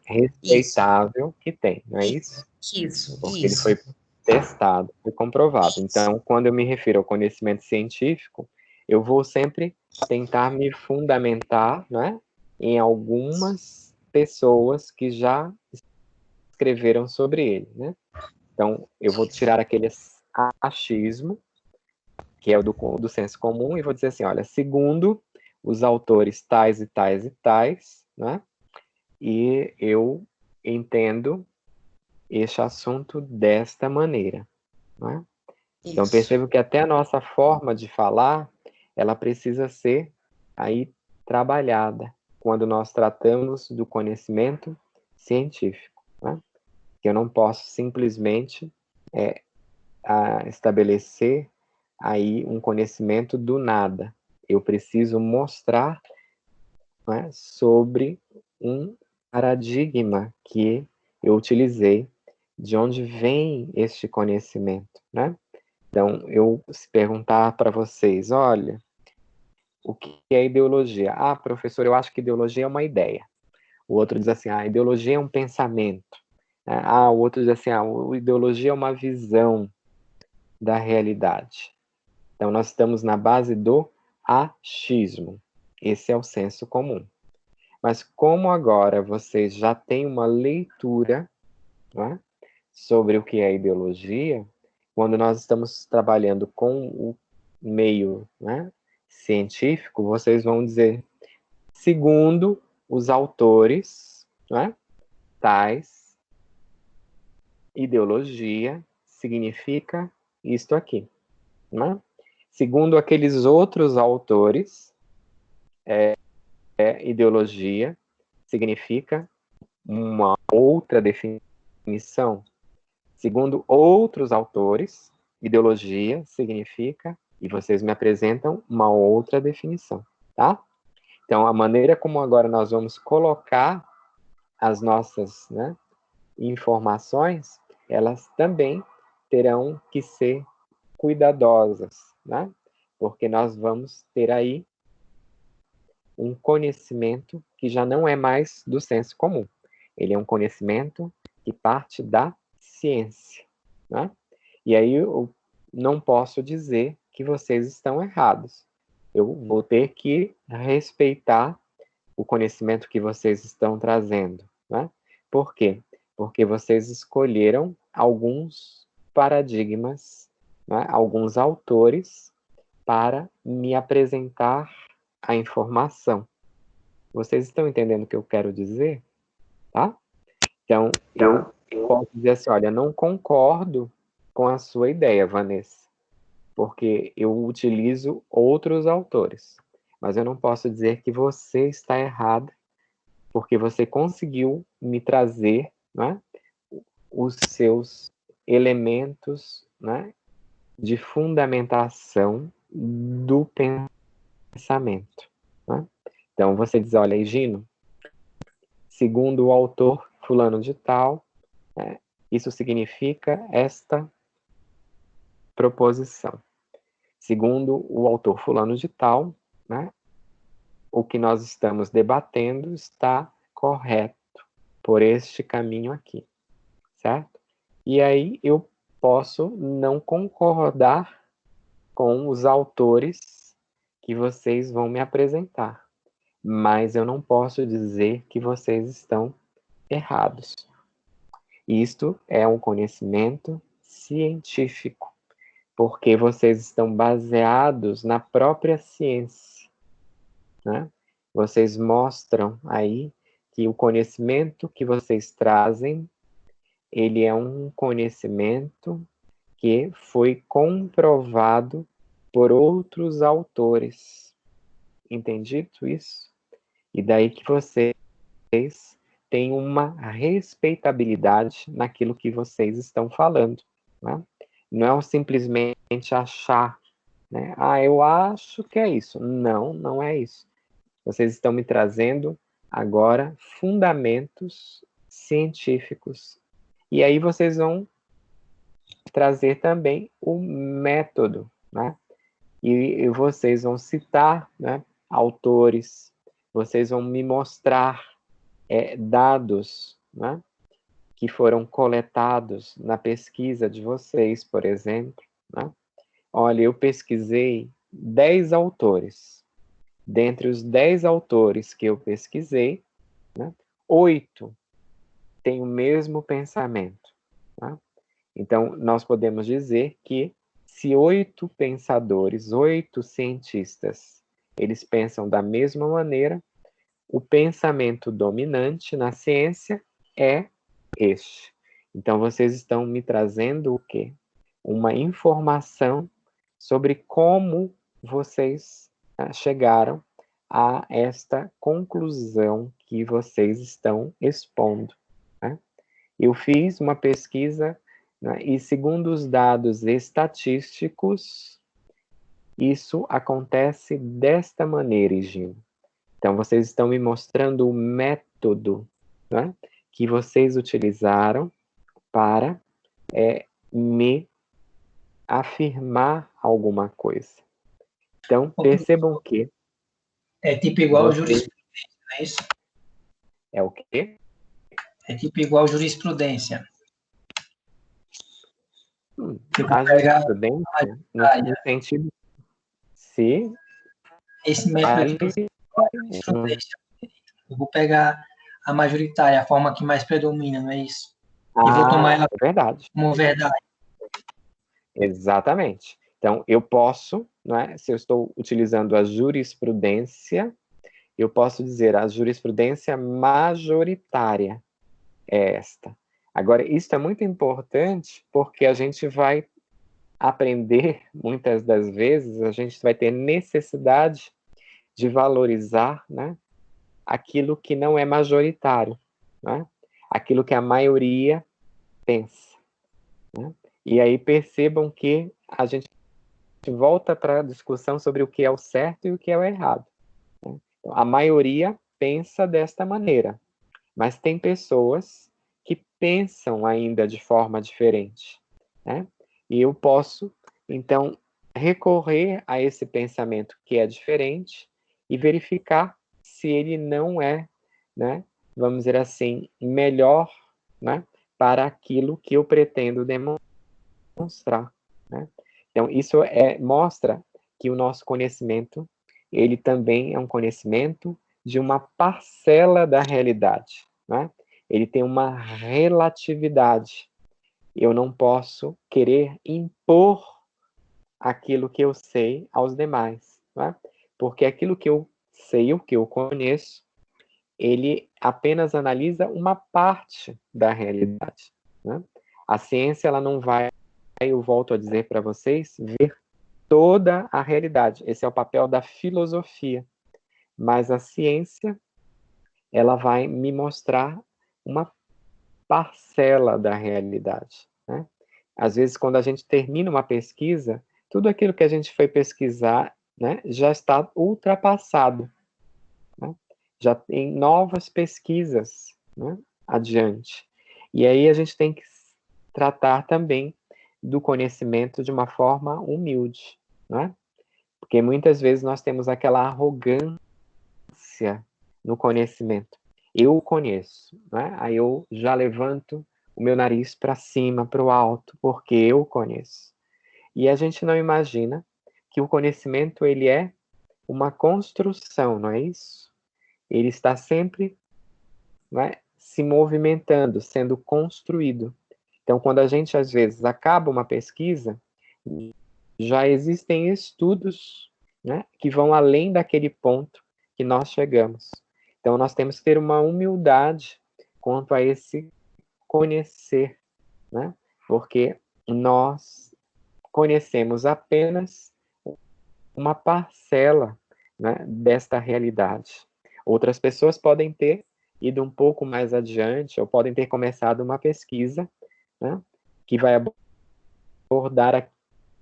[SPEAKER 1] respeitável que tem, não é isso? Porque ele foi testado, foi comprovado. Então, quando eu me refiro ao conhecimento científico, eu vou sempre tentar me fundamentar, né, em algumas pessoas que já escreveram sobre ele, né? Então, eu vou tirar aquele achismo, que é o do senso comum, e vou dizer assim, olha, segundo os autores tais e tais e tais, né? E eu entendo este assunto desta maneira, né? Então, percebo que até a nossa forma de falar, ela precisa ser aí trabalhada quando nós tratamos do conhecimento científico, né? Que eu não posso simplesmente estabelecer aí um conhecimento do nada. Eu preciso mostrar, né, sobre um paradigma que eu utilizei, de onde vem este conhecimento, né? Então, eu se perguntar para vocês, olha, o que é ideologia? Professor, eu acho que ideologia é uma ideia. O outro diz assim, ideologia é um pensamento. O outro diz assim, ideologia é uma visão da realidade. Então, nós estamos na base do achismo. Esse é o senso comum. Mas como agora vocês já têm uma leitura, né, sobre o que é ideologia, quando nós estamos trabalhando com o meio, né, científico, vocês vão dizer, segundo os autores, né, tais, ideologia significa isto aqui, né? Segundo aqueles outros autores, ideologia significa uma outra definição. Segundo outros autores, ideologia significa, e vocês me apresentam uma outra definição, tá? Então, a maneira como agora nós vamos colocar as nossas, né, informações, elas também terão que ser cuidadosas, né? Porque nós vamos ter aí um conhecimento que já não é mais do senso comum. Ele é um conhecimento que parte da ciência, né? E aí eu não posso dizer que vocês estão errados. Eu vou ter que respeitar o conhecimento que vocês estão trazendo, né? Por quê? Porque vocês escolheram alguns paradigmas, né, alguns autores para me apresentar a informação. Vocês estão entendendo o que eu quero dizer? Tá? Então, eu posso dizer assim, olha, não concordo com a sua ideia, Vanessa, porque eu utilizo outros autores, mas eu não posso dizer que você está errada, porque você conseguiu me trazer, né, os seus elementos, né, de fundamentação do pensamento. Né? Então, você diz, olha, Higino, segundo o autor fulano de tal, isso significa esta proposição. Segundo o autor fulano de tal, né, o que nós estamos debatendo está correto por este caminho aqui, certo? E aí eu posso não concordar com os autores que vocês vão me apresentar, mas eu não posso dizer que vocês estão errados. Isto é um conhecimento científico, porque vocês estão baseados na própria ciência, né? Vocês mostram aí que o conhecimento que vocês trazem, ele é um conhecimento que foi comprovado por outros autores. Entendido isso? E daí que vocês têm uma respeitabilidade naquilo que vocês estão falando, né? Não é simplesmente achar, né? Ah, eu acho que é isso. Não, não é isso. Vocês estão me trazendo agora fundamentos científicos. E aí vocês vão trazer também o método, né? E vocês vão citar, né, autores, vocês vão me mostrar dados, né, que foram coletados na pesquisa de vocês, por exemplo. Né? Olha, eu pesquisei 10 autores. Dentre os 10 autores que eu pesquisei, né, 8 têm o mesmo pensamento. Né? Então, nós podemos dizer que se 8 pensadores, 8 cientistas, eles pensam da mesma maneira, o pensamento dominante na ciência é este. Então, vocês estão me trazendo o quê? Uma informação sobre como vocês chegaram a esta conclusão que vocês estão expondo. Né? Eu fiz uma pesquisa, né, e segundo os dados estatísticos, isso acontece desta maneira, Higino. Então, vocês estão me mostrando o método, né, que vocês utilizaram para me afirmar alguma coisa. Então, percebam que...
[SPEAKER 2] É tipo igual jurisprudência, não é isso?
[SPEAKER 1] É o quê?
[SPEAKER 2] É tipo igual jurisprudência.
[SPEAKER 1] A jurisprudência, no sentido... Se...
[SPEAKER 2] Esse método aqui, jurisprudência. Eu vou pegar a majoritária, a forma que mais predomina, não é isso? E vou tomar ela como verdade.
[SPEAKER 1] Exatamente. Então, eu posso, não é, se eu estou utilizando a jurisprudência, eu posso dizer a jurisprudência majoritária é esta. Agora, isso é muito importante porque a gente vai aprender, muitas das vezes, a gente vai ter necessidade de valorizar, né, aquilo que não é majoritário, né, aquilo que a maioria pensa. Né? E aí percebam que a gente volta para a discussão sobre o que é o certo e o que é o errado. Né? Então, a maioria pensa desta maneira, mas tem pessoas que pensam ainda de forma diferente. Né? E eu posso, então, recorrer a esse pensamento que é diferente e verificar se ele não é, né, vamos dizer assim, melhor, né, para aquilo que eu pretendo demonstrar. Né? Então, isso mostra que o nosso conhecimento, ele também é um conhecimento de uma parcela da realidade. Né? Ele tem uma relatividade. Eu não posso querer impor aquilo que eu sei aos demais, né? Porque aquilo que eu sei, o que eu conheço, ele apenas analisa uma parte da realidade, né? A ciência, ela não vai, eu volto a dizer para vocês, ver toda a realidade. Esse é o papel da filosofia. Mas a ciência, ela vai me mostrar uma parcela da realidade, né? Às vezes, quando a gente termina uma pesquisa, tudo aquilo que a gente foi pesquisar, né, já está ultrapassado, né? Já tem novas pesquisas, né, adiante. E aí a gente tem que tratar também do conhecimento de uma forma humilde, né? Porque muitas vezes nós temos aquela arrogância no conhecimento. Eu conheço, né? Aí eu já levanto o meu nariz para cima, para o alto, porque eu conheço. E a gente não imagina que o conhecimento, ele é uma construção, não é isso? Ele está sempre, né, se movimentando, sendo construído. Então, quando a gente, às vezes, acaba uma pesquisa, já existem estudos, né, que vão além daquele ponto que nós chegamos. Então, nós temos que ter uma humildade quanto a esse conhecer, né? Porque nós conhecemos apenas uma parcela, né, desta realidade. Outras pessoas podem ter ido um pouco mais adiante, ou podem ter começado uma pesquisa, né, que vai abordar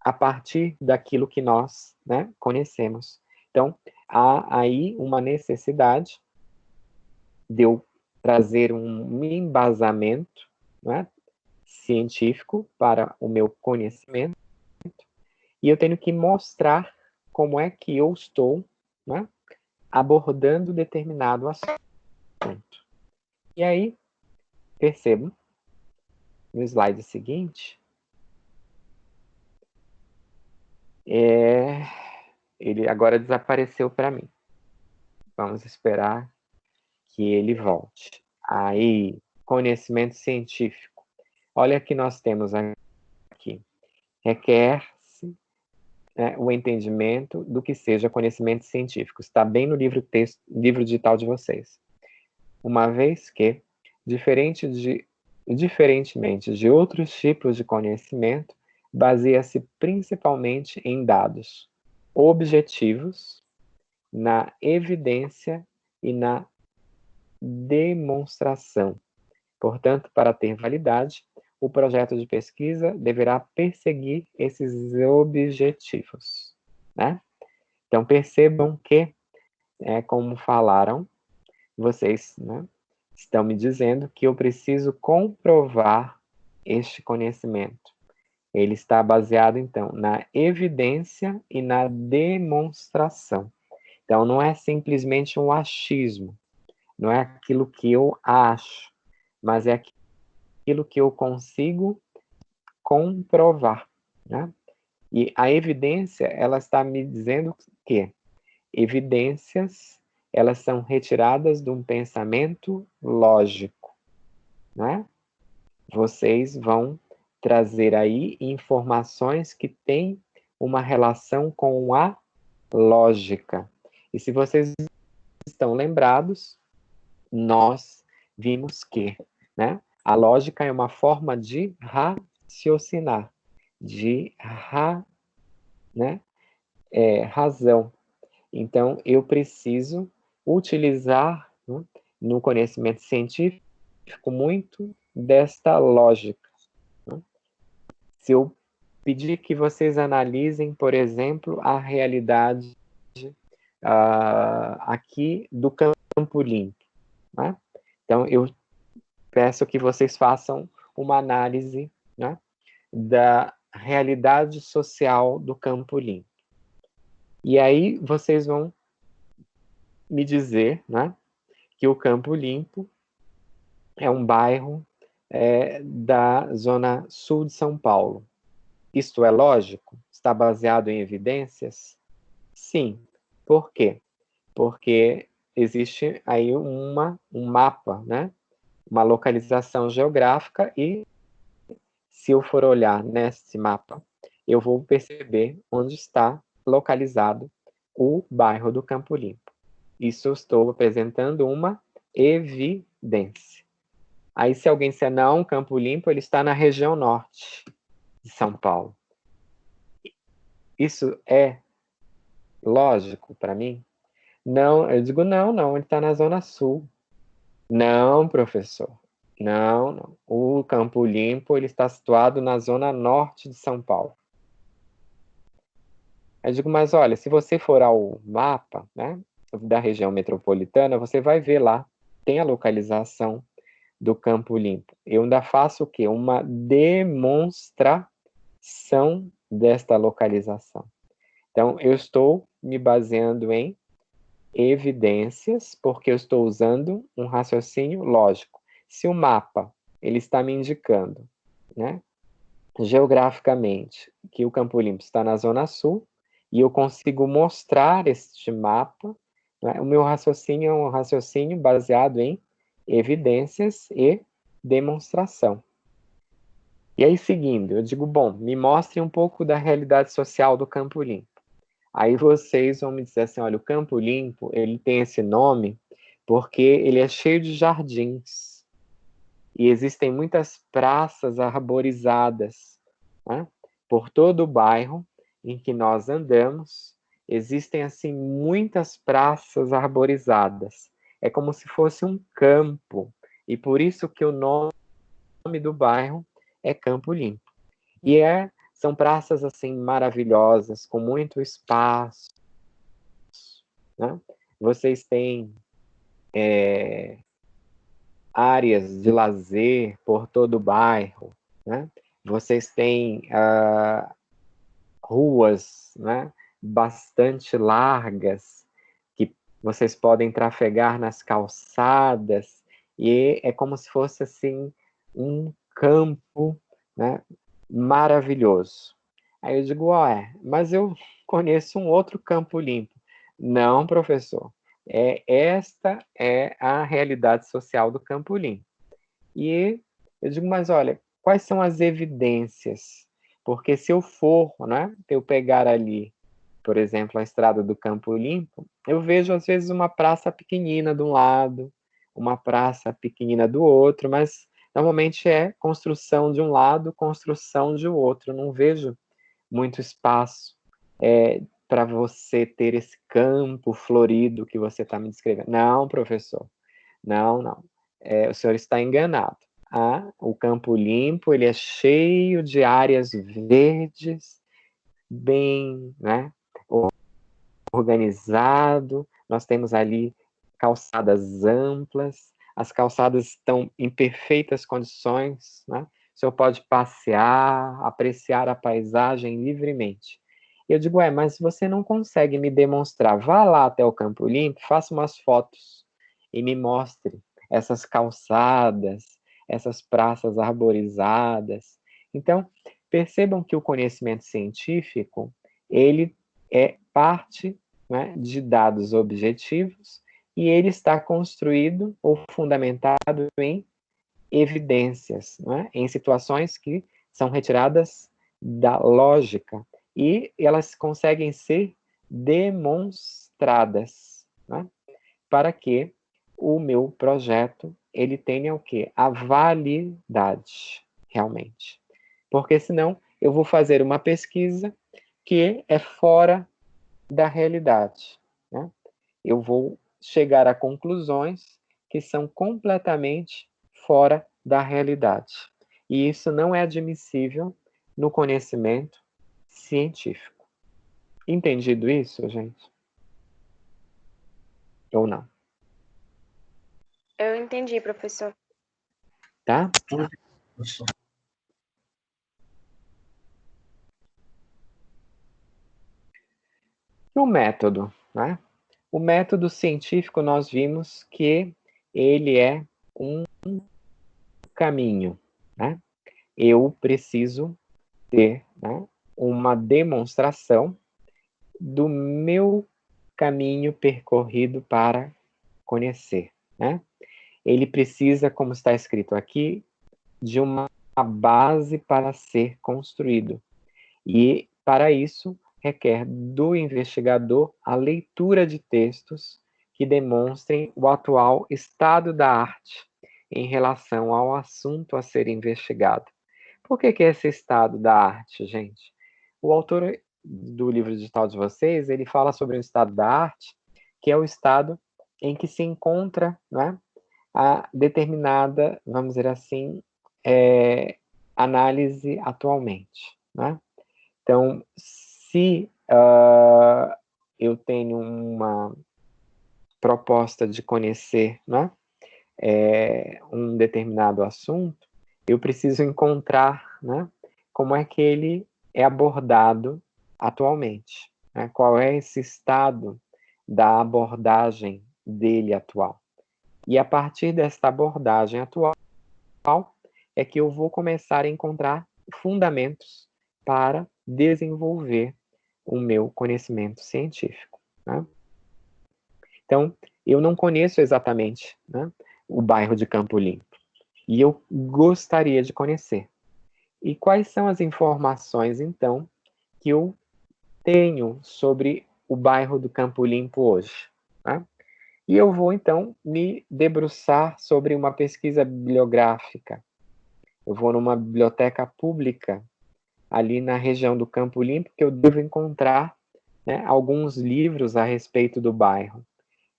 [SPEAKER 1] a partir daquilo que nós, né, conhecemos. Então, há aí uma necessidade de eu trazer um embasamento, né, científico para o meu conhecimento, e eu tenho que mostrar como é que eu estou, né, abordando determinado assunto. E aí, percebo, no slide seguinte, ele agora desapareceu para mim. Vamos esperar que ele volte. Aí, conhecimento científico. Olha que nós temos aqui. Requer-se, né, o entendimento do que seja conhecimento científico. Está bem no livro digital de vocês. Uma vez que, diferentemente de outros tipos de conhecimento, baseia-se principalmente em dados objetivos, na evidência e na demonstração. Portanto, para ter validade, o projeto de pesquisa deverá perseguir esses objetivos, né? Então, percebam que, como falaram, vocês, né, estão me dizendo que eu preciso comprovar este conhecimento. Ele está baseado, então, na evidência e na demonstração. Então, não é simplesmente um achismo, não é aquilo que eu acho, mas é aquilo que eu consigo comprovar, né? E a evidência, ela está me dizendo que evidências, elas são retiradas de um pensamento lógico, né? Vocês vão trazer aí informações que têm uma relação com a lógica. E se vocês estão lembrados, nós vimos que, né, a lógica é uma forma de raciocinar, de razão. Então, eu preciso utilizar, né, no conhecimento científico muito desta lógica, né? Se eu pedir que vocês analisem, por exemplo, a realidade aqui do Campo Limpo, né? Então, eu peço que vocês façam uma análise, né, da realidade social do Campo Limpo. E aí vocês vão me dizer, né, que o Campo Limpo é um bairro da zona sul de São Paulo. Isto é lógico? Está baseado em evidências? Sim. Por quê? Porque existe aí um mapa, né, uma localização geográfica, e se eu for olhar nesse mapa, eu vou perceber onde está localizado o bairro do Campo Limpo. Isso eu estou apresentando uma evidência. Aí, se alguém disser, não, Campo Limpo, ele está na região norte de São Paulo. Isso é lógico para mim? Não, eu digo, não, ele está na zona sul. Não, professor. Não. O Campo Limpo, ele está situado na zona norte de São Paulo. Eu digo, mas olha, se você for ao mapa, né, da região metropolitana, você vai ver lá, tem a localização do Campo Limpo. Eu ainda faço o quê? Uma demonstração desta localização. Então, eu estou me baseando em evidências, porque eu estou usando um raciocínio lógico. Se o mapa ele está me indicando, né, geograficamente, que o Campo Limpo está na Zona Sul, e eu consigo mostrar este mapa, né, o meu raciocínio é um raciocínio baseado em evidências e demonstração. E aí, seguindo, eu digo, bom, me mostre um pouco da realidade social do Campo Limpo. Aí vocês vão me dizer assim, olha, o Campo Limpo, ele tem esse nome porque ele é cheio de jardins. E existem muitas praças arborizadas, né? Por todo o bairro em que nós andamos, existem, assim, muitas praças arborizadas. É como se fosse um campo. E por isso que o nome do bairro é Campo Limpo. E são praças, assim, maravilhosas, com muito espaço, né? Vocês têm áreas de lazer por todo o bairro, né? Vocês têm ruas, né, bastante largas, que vocês podem trafegar nas calçadas, e é como se fosse, assim, um campo, né, maravilhoso. Aí eu digo, mas eu conheço um outro Campo Limpo. Não, professor, esta é a realidade social do Campo Limpo. E eu digo, mas olha, quais são as evidências? Porque se eu for, né, eu pegar ali, por exemplo, a estrada do Campo Limpo, eu vejo às vezes uma praça pequenina de um lado, uma praça pequenina do outro, mas normalmente é construção de um lado, construção de outro. Eu não vejo muito espaço para você ter esse campo florido que você está me descrevendo. Não, professor, não. O senhor está enganado. O Campo Limpo, ele é cheio de áreas verdes, bem, né, organizado. Nós temos ali calçadas amplas, as calçadas estão em perfeitas condições, né? O senhor pode passear, apreciar a paisagem livremente. Eu digo, mas você não consegue me demonstrar. Vá lá até o Campo Limpo, faça umas fotos e me mostre essas calçadas, essas praças arborizadas. Então, percebam que o conhecimento científico, ele é parte, né, de dados objetivos, e ele está construído ou fundamentado em evidências, né, em situações que são retiradas da lógica, e elas conseguem ser demonstradas, né, para que o meu projeto ele tenha o quê? A validade, realmente. Porque senão eu vou fazer uma pesquisa que é fora da realidade, né? Eu vou chegar a conclusões que são completamente fora da realidade. E isso não é admissível no conhecimento científico. Entendido isso, gente? Ou não?
[SPEAKER 3] Eu entendi, professor.
[SPEAKER 1] Tá? E o método, né? O método científico, nós vimos que ele é um caminho, né? Eu preciso ter, né, uma demonstração do meu caminho percorrido para conhecer, né? Ele precisa, como está escrito aqui, de uma base para ser construído. E, para isso, requer do investigador a leitura de textos que demonstrem o atual estado da arte em relação ao assunto a ser investigado. Por que é esse estado da arte, gente? O autor do livro digital de vocês, ele fala sobre o estado da arte, que é o estado em que se encontra, né, a determinada, vamos dizer assim, análise atualmente, né? Então, se eu tenho uma proposta de conhecer, né, um determinado assunto, eu preciso encontrar, né, como é que ele é abordado atualmente, né? Qual é esse estado da abordagem dele atual. E a partir desta abordagem atual é que eu vou começar a encontrar fundamentos para desenvolver o meu conhecimento científico, né? Então, eu não conheço exatamente, né, o bairro de Campo Limpo, e eu gostaria de conhecer. E quais são as informações, então, que eu tenho sobre o bairro do Campo Limpo hoje, né? E eu vou, então, me debruçar sobre uma pesquisa bibliográfica. Eu vou numa biblioteca pública, ali na região do Campo Limpo, que eu devo encontrar, né, alguns livros a respeito do bairro.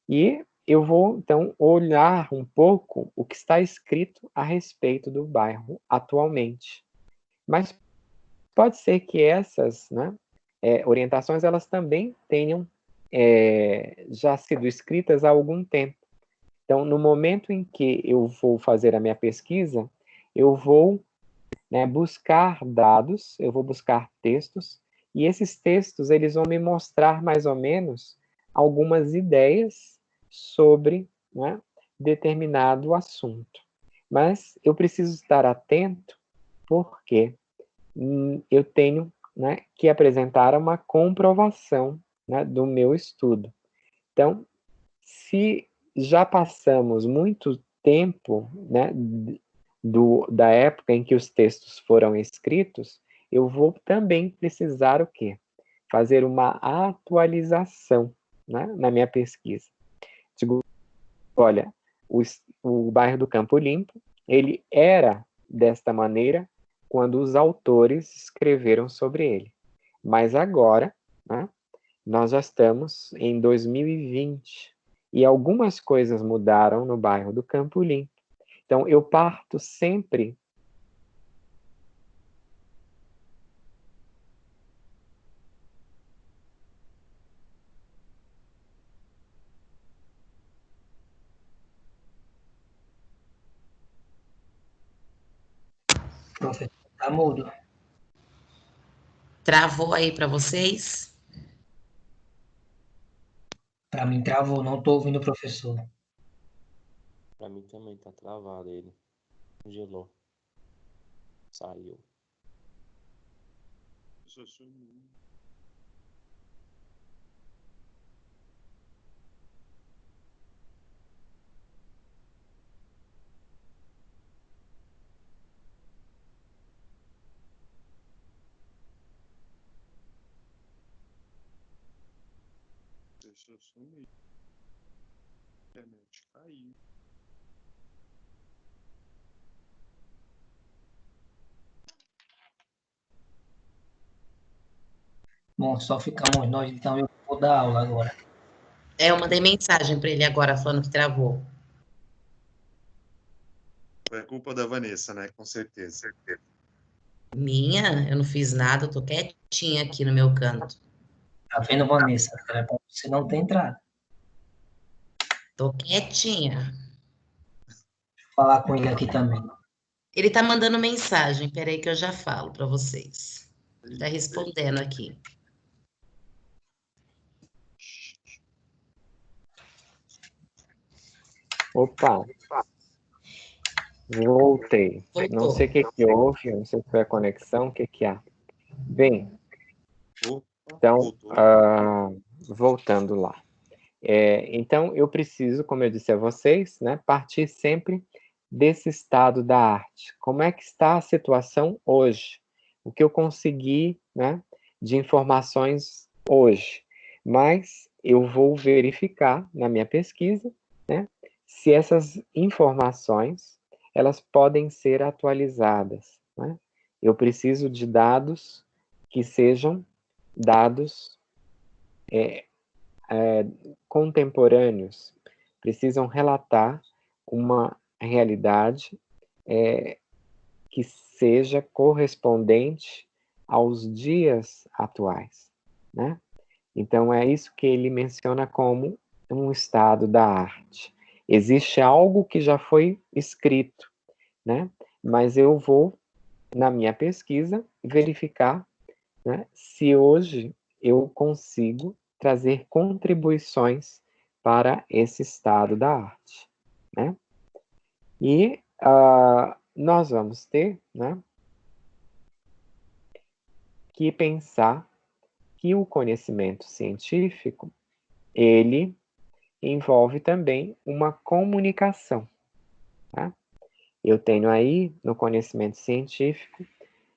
[SPEAKER 1] E eu vou, então, olhar um pouco o que está escrito a respeito do bairro atualmente. Mas pode ser que essas, né, orientações, elas também tenham já sido escritas há algum tempo. Então, no momento em que eu vou fazer a minha pesquisa, eu vou, né, buscar dados, eu vou buscar textos, e esses textos, eles vão me mostrar mais ou menos algumas ideias sobre, né, determinado assunto. Mas eu preciso estar atento, porque eu tenho, né, que apresentar uma comprovação, né, do meu estudo. Então, se já passamos muito tempo, né, da época em que os textos foram escritos, eu vou também precisar o quê? Fazer uma atualização, né, na minha pesquisa. Digo, olha, o bairro do Campo Limpo, ele era desta maneira quando os autores escreveram sobre ele. Mas agora, né, nós já estamos em 2020 e algumas coisas mudaram no bairro do Campo Limpo. Então, eu parto sempre
[SPEAKER 2] Professor, tá mudo.
[SPEAKER 4] Travou aí para vocês?
[SPEAKER 2] Para mim travou, não tô ouvindo o professor.
[SPEAKER 6] Pra mim também tá travado ele. Congelou. Saiu.
[SPEAKER 7] Deixa eu sumir. A internet caiu.
[SPEAKER 2] Bom, só ficamos nós, então eu vou dar aula agora.
[SPEAKER 4] Eu mandei mensagem para ele agora falando que travou.
[SPEAKER 7] Foi culpa da Vanessa, né? Com certeza.
[SPEAKER 4] Minha? Eu não fiz nada, eu tô quietinha aqui no meu canto.
[SPEAKER 2] Tá vendo, Vanessa? Era pra você não ter entrado.
[SPEAKER 4] Tô quietinha.
[SPEAKER 2] Vou falar com ele aqui também.
[SPEAKER 4] Ele tá mandando mensagem, peraí que eu já falo para vocês. Ele tá respondendo aqui.
[SPEAKER 1] Opa, voltei.
[SPEAKER 4] Voltou.
[SPEAKER 1] Não sei o que houve, não sei se foi a conexão, o que há. Bem, então, voltando lá. Então, eu preciso, como eu disse a vocês, né, partir sempre desse estado da arte. Como é que está a situação hoje? O que eu consegui né, de informações hoje, mas eu vou verificar na minha pesquisa, né, se essas informações elas podem ser atualizadas, né? Eu preciso de dados que sejam dados contemporâneos, precisam relatar uma realidade que seja correspondente aos dias atuais, né? Então, é isso que ele menciona como um estado da arte. Existe algo que já foi escrito, né? Mas eu vou, na minha pesquisa, verificar, né, se hoje eu consigo trazer contribuições para esse estado da arte, né? E nós vamos ter, né, que pensar que o conhecimento científico, ele envolve também uma comunicação, tá? Eu tenho aí, no conhecimento científico,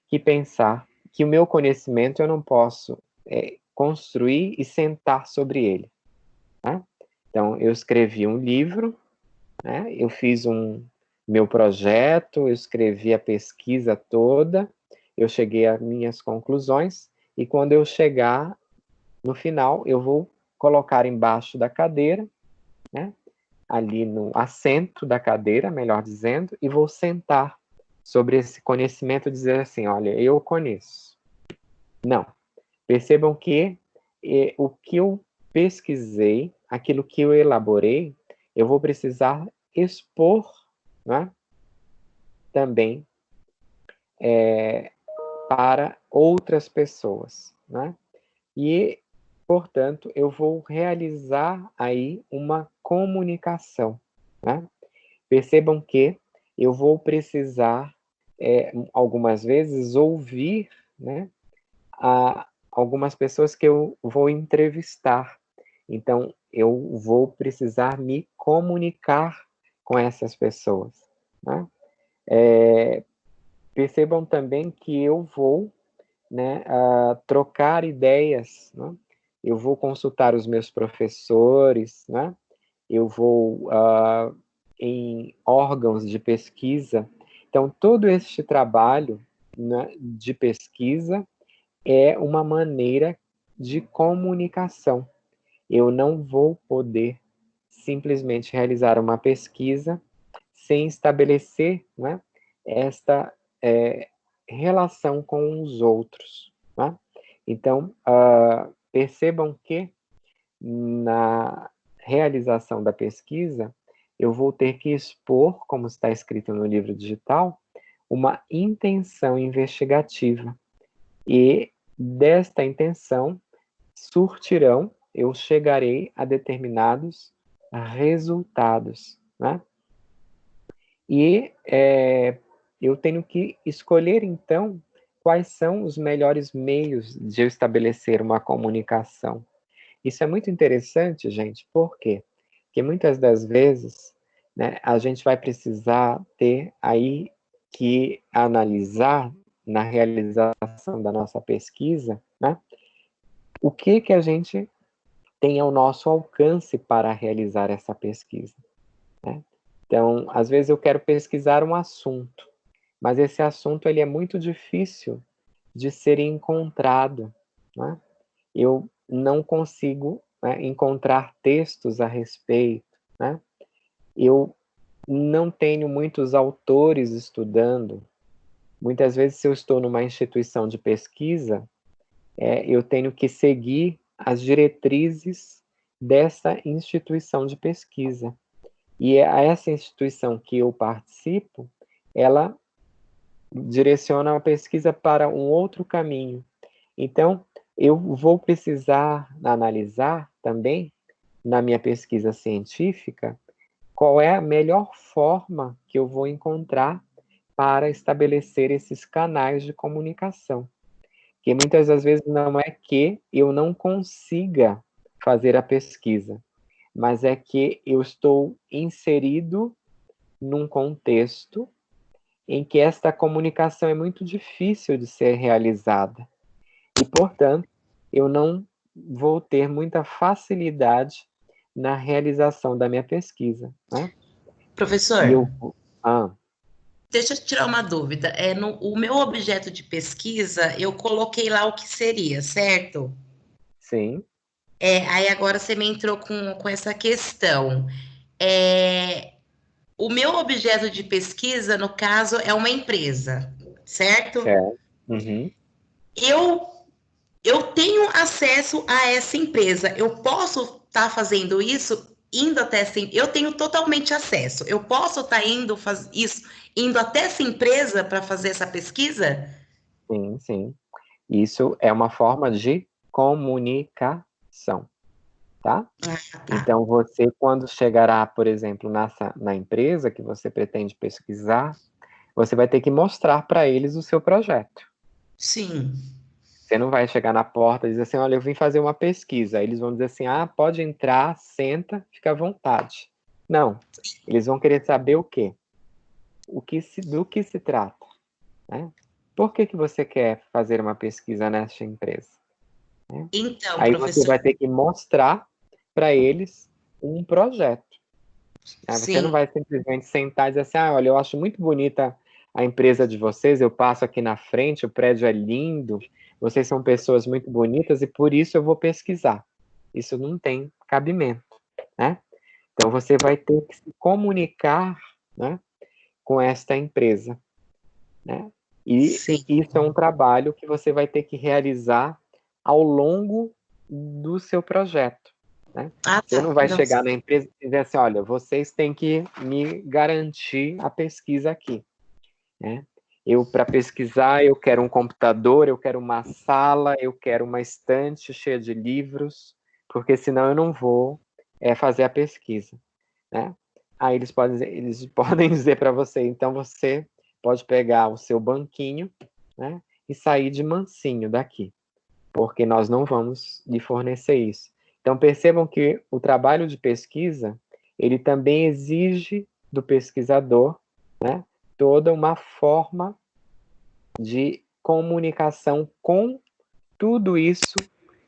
[SPEAKER 1] que pensar que o meu conhecimento eu não posso construir e sentar sobre ele, tá? Então, eu escrevi um livro, né? Eu fiz meu projeto, eu escrevi a pesquisa toda, eu cheguei às minhas conclusões, e quando eu chegar no final, eu vou colocar embaixo da cadeira, né, ali no assento da cadeira, melhor dizendo, e vou sentar sobre esse conhecimento e dizer assim, olha, eu conheço. Não. Percebam que o que eu pesquisei, aquilo que eu elaborei, eu vou precisar expor, né, também para outras pessoas, né? E, portanto, eu vou realizar aí uma comunicação, né? Percebam que eu vou precisar, algumas vezes, ouvir, né, algumas pessoas que eu vou entrevistar. Então, eu vou precisar me comunicar com essas pessoas, né? Percebam também que eu vou, né, trocar ideias, né? Eu vou consultar os meus professores, né? Eu vou em órgãos de pesquisa. Então, todo este trabalho, né, de pesquisa é uma maneira de comunicação. Eu não vou poder simplesmente realizar uma pesquisa sem estabelecer, né, esta relação com os outros, né? Então, percebam que na realização da pesquisa, eu vou ter que expor, como está escrito no livro digital, uma intenção investigativa. E desta intenção eu chegarei a determinados resultados, né? E eu tenho que escolher, então, quais são os melhores meios de eu estabelecer uma comunicação. Isso é muito interessante, gente, por quê? Porque muitas das vezes, né, a gente vai precisar ter aí que analisar na realização da nossa pesquisa, né, o que a gente tem ao nosso alcance para realizar essa pesquisa, né? Então, às vezes eu quero pesquisar um assunto, mas esse assunto ele é muito difícil de ser encontrado, né? Eu não consigo, né, encontrar textos a respeito, né? Eu não tenho muitos autores estudando. Muitas vezes, se eu estou numa instituição de pesquisa, eu tenho que seguir as diretrizes dessa instituição de pesquisa. E essa instituição que eu participo, ela direciona a pesquisa para um outro caminho. Então, eu vou precisar analisar também, na minha pesquisa científica, qual é a melhor forma que eu vou encontrar para estabelecer esses canais de comunicação. Que muitas das vezes não é que eu não consiga fazer a pesquisa, mas é que eu estou inserido num contexto em que esta comunicação é muito difícil de ser realizada. E, portanto, eu não vou ter muita facilidade na realização da minha pesquisa, né?
[SPEAKER 4] Professor,
[SPEAKER 1] E eu...
[SPEAKER 4] deixa eu tirar uma dúvida. O meu objeto de pesquisa, eu coloquei lá o que seria, certo?
[SPEAKER 1] Sim.
[SPEAKER 4] Aí agora você me entrou com essa questão. O meu objeto de pesquisa, no caso, é uma empresa, certo?
[SPEAKER 1] Certo. Uhum.
[SPEAKER 4] Eu tenho acesso a essa empresa. Eu posso estar fazendo isso indo até essa empresa. Eu tenho totalmente acesso. Eu posso estar indo até essa empresa para fazer essa pesquisa?
[SPEAKER 1] Sim, sim. Isso é uma forma de comunicação, tá?
[SPEAKER 4] Tá.
[SPEAKER 1] Então, você, quando chegará, por exemplo, na empresa que você pretende pesquisar, você vai ter que mostrar para eles o seu projeto.
[SPEAKER 4] Sim.
[SPEAKER 1] Você não vai chegar na porta e dizer assim, olha, eu vim fazer uma pesquisa. Aí eles vão dizer assim, pode entrar, senta, fica à vontade. Não. Eles vão querer saber o quê? Do que se trata, né? Por que você quer fazer uma pesquisa nesta empresa? Né?
[SPEAKER 4] Então,
[SPEAKER 1] Aí
[SPEAKER 4] professor.
[SPEAKER 1] você vai ter que mostrar para eles um projeto. Né? Você não vai simplesmente sentar e dizer assim, olha, eu acho muito bonita a empresa de vocês, eu passo aqui na frente, o prédio é lindo, vocês são pessoas muito bonitas e por isso eu vou pesquisar. Isso não tem cabimento, né? Então você vai ter que se comunicar, né, com esta empresa, né? E isso é um trabalho que você vai ter que realizar ao longo do seu projeto, né? Você não vai chegar na empresa e dizer assim, olha, vocês têm que me garantir a pesquisa aqui, né? Para pesquisar, eu quero um computador, eu quero uma sala, eu quero uma estante cheia de livros, porque senão eu não vou fazer a pesquisa, né? Aí eles podem dizer para você, então você pode pegar o seu banquinho, né, e sair de mansinho daqui, porque nós não vamos lhe fornecer isso. Então percebam que o trabalho de pesquisa, ele também exige do pesquisador, né, toda uma forma de comunicação com tudo isso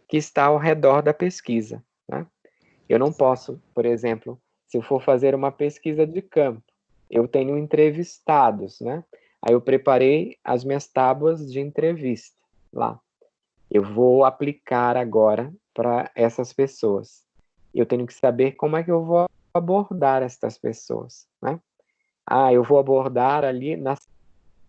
[SPEAKER 1] que está ao redor da pesquisa, né? Eu não posso, por exemplo, se eu for fazer uma pesquisa de campo, eu tenho entrevistados, né? Aí eu preparei as minhas tábuas de entrevista lá. Eu vou aplicar agora para essas pessoas. Eu tenho que saber como é que eu vou abordar essas pessoas, né? Eu vou abordar ali na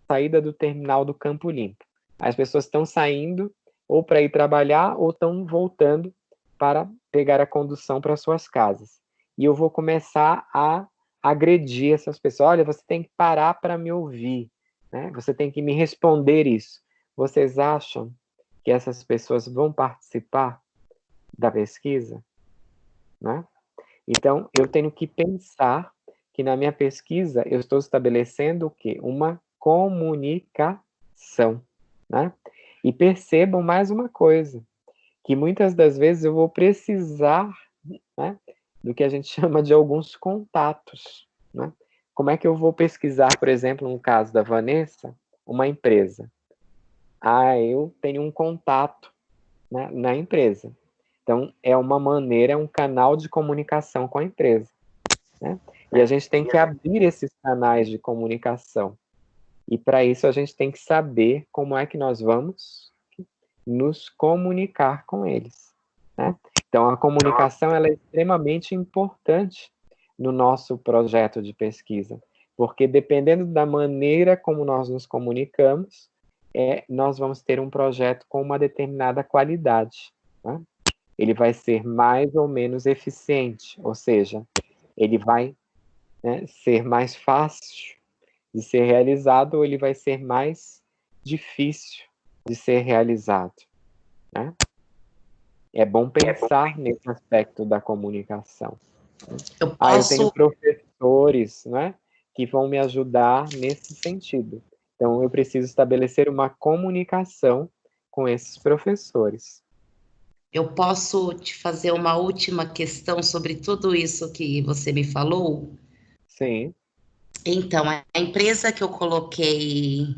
[SPEAKER 1] saída do terminal do Campo Limpo. As pessoas estão saindo ou para ir trabalhar ou estão voltando para pegar a condução para suas casas. E eu vou começar a agredir essas pessoas. Olha, você tem que parar para me ouvir, né? Você tem que me responder isso. Vocês acham que essas pessoas vão participar da pesquisa, né? Então, eu tenho que pensar que na minha pesquisa eu estou estabelecendo o quê? Uma comunicação, né? E percebam mais uma coisa, que muitas das vezes eu vou precisar, né, do que a gente chama de alguns contatos, né? Como é que eu vou pesquisar, por exemplo, no caso da Vanessa, uma empresa? Eu tenho um contato, né, na empresa. Então, é uma maneira, é um canal de comunicação com a empresa, né? E a gente tem que abrir esses canais de comunicação. E para isso a gente tem que saber como é que nós vamos nos comunicar com eles, né? Então, a comunicação ela é extremamente importante no nosso projeto de pesquisa, porque dependendo da maneira como nós nos comunicamos, nós vamos ter um projeto com uma determinada qualidade, né? Ele vai ser mais ou menos eficiente, ou seja, ele vai, né, ser mais fácil de ser realizado ou ele vai ser mais difícil de ser realizado, né? É bom pensar nesse aspecto da comunicação.
[SPEAKER 4] Eu
[SPEAKER 1] tenho professores, né, que vão me ajudar nesse sentido. Então, eu preciso estabelecer uma comunicação com esses professores.
[SPEAKER 4] Eu posso te fazer uma última questão sobre tudo isso que você me falou?
[SPEAKER 1] Sim.
[SPEAKER 4] Então, a empresa que eu coloquei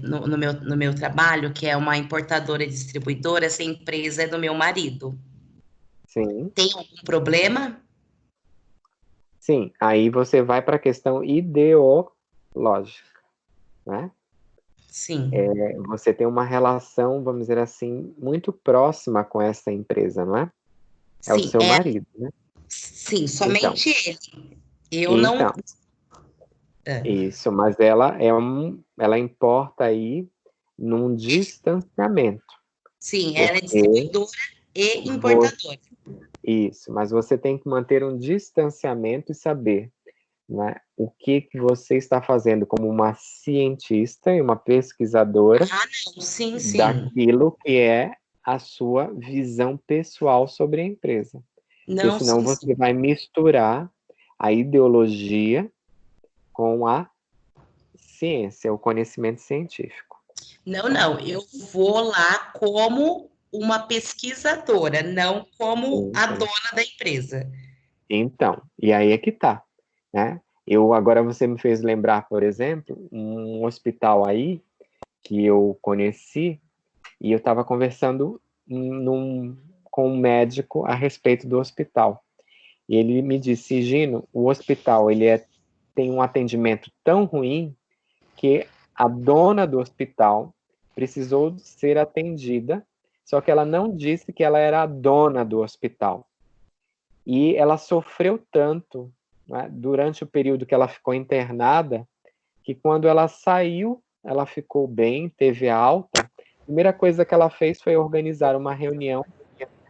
[SPEAKER 4] no meu trabalho, que é uma importadora e distribuidora, essa empresa é do meu marido.
[SPEAKER 1] Sim.
[SPEAKER 4] Tem algum problema?
[SPEAKER 1] Sim, aí você vai para a questão ideológica, né?
[SPEAKER 4] Sim.
[SPEAKER 1] Você tem uma relação, vamos dizer assim, muito próxima com essa empresa, não é? É o
[SPEAKER 4] Sim,
[SPEAKER 1] seu marido, né?
[SPEAKER 4] sim, somente ele. Eu não.
[SPEAKER 1] Então, isso, mas ela ela importa aí num distanciamento.
[SPEAKER 4] Sim, ela é
[SPEAKER 1] Porque
[SPEAKER 4] distribuidora e importadora.
[SPEAKER 1] Isso, mas você tem que manter um distanciamento e saber, né, o que você está fazendo como uma cientista e uma pesquisadora
[SPEAKER 4] Não, sim, sim.
[SPEAKER 1] daquilo que é a sua visão pessoal sobre a empresa. Porque
[SPEAKER 4] Não,
[SPEAKER 1] senão
[SPEAKER 4] sim,
[SPEAKER 1] você
[SPEAKER 4] sim.
[SPEAKER 1] vai misturar a ideologia com a ciência, o conhecimento científico.
[SPEAKER 4] Não, eu vou lá como uma pesquisadora, não como a dona da empresa.
[SPEAKER 1] Então, e aí é que tá, né? Agora você me fez lembrar, por exemplo, um hospital aí que eu conheci e eu estava conversando com um médico a respeito do hospital. E ele me disse, Gino, o hospital tem um atendimento tão ruim que a dona do hospital precisou ser atendida, só que ela não disse que ela era a dona do hospital. E ela sofreu tanto, né, durante o período que ela ficou internada, que quando ela saiu, ela ficou bem, teve alta. A primeira coisa que ela fez foi organizar uma reunião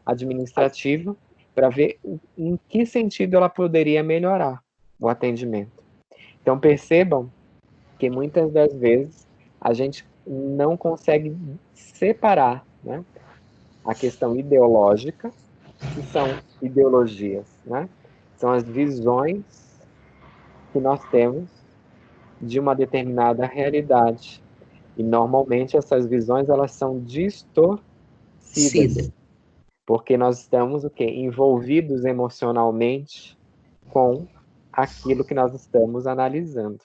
[SPEAKER 1] administrativa para ver em que sentido ela poderia melhorar o atendimento. Então, percebam que muitas das vezes a gente não consegue separar, né, a questão ideológica, que são ideologias, né? São as visões que nós temos de uma determinada realidade. E normalmente essas visões elas são distorcidas,
[SPEAKER 4] Sim.
[SPEAKER 1] porque nós estamos o quê? Envolvidos emocionalmente com aquilo que nós estamos analisando,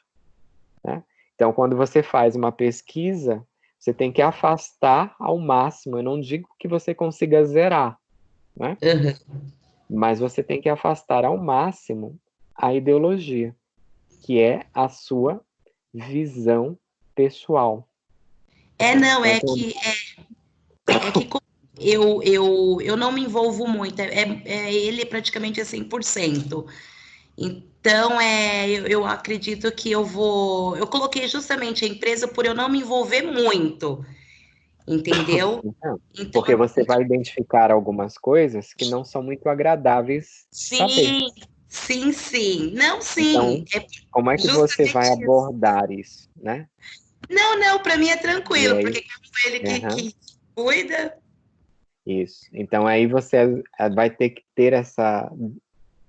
[SPEAKER 1] né? Então, quando você faz uma pesquisa, você tem que afastar ao máximo. Eu não digo que você consiga zerar, né? Mas você tem que afastar ao máximo a ideologia, que é a sua visão pessoal.
[SPEAKER 4] Não, é que eu não me envolvo muito, ele praticamente é 100%. Então, eu acredito que eu coloquei justamente a empresa por eu não me envolver muito, entendeu?
[SPEAKER 1] Então, porque você vai identificar algumas coisas que não são muito agradáveis saber.
[SPEAKER 4] Sim. Não, sim.
[SPEAKER 1] Então, como é que você vai abordar isso, né?
[SPEAKER 4] Não, para mim é tranquilo, porque é ele que cuida.
[SPEAKER 1] Isso. Então, aí você vai ter que ter essa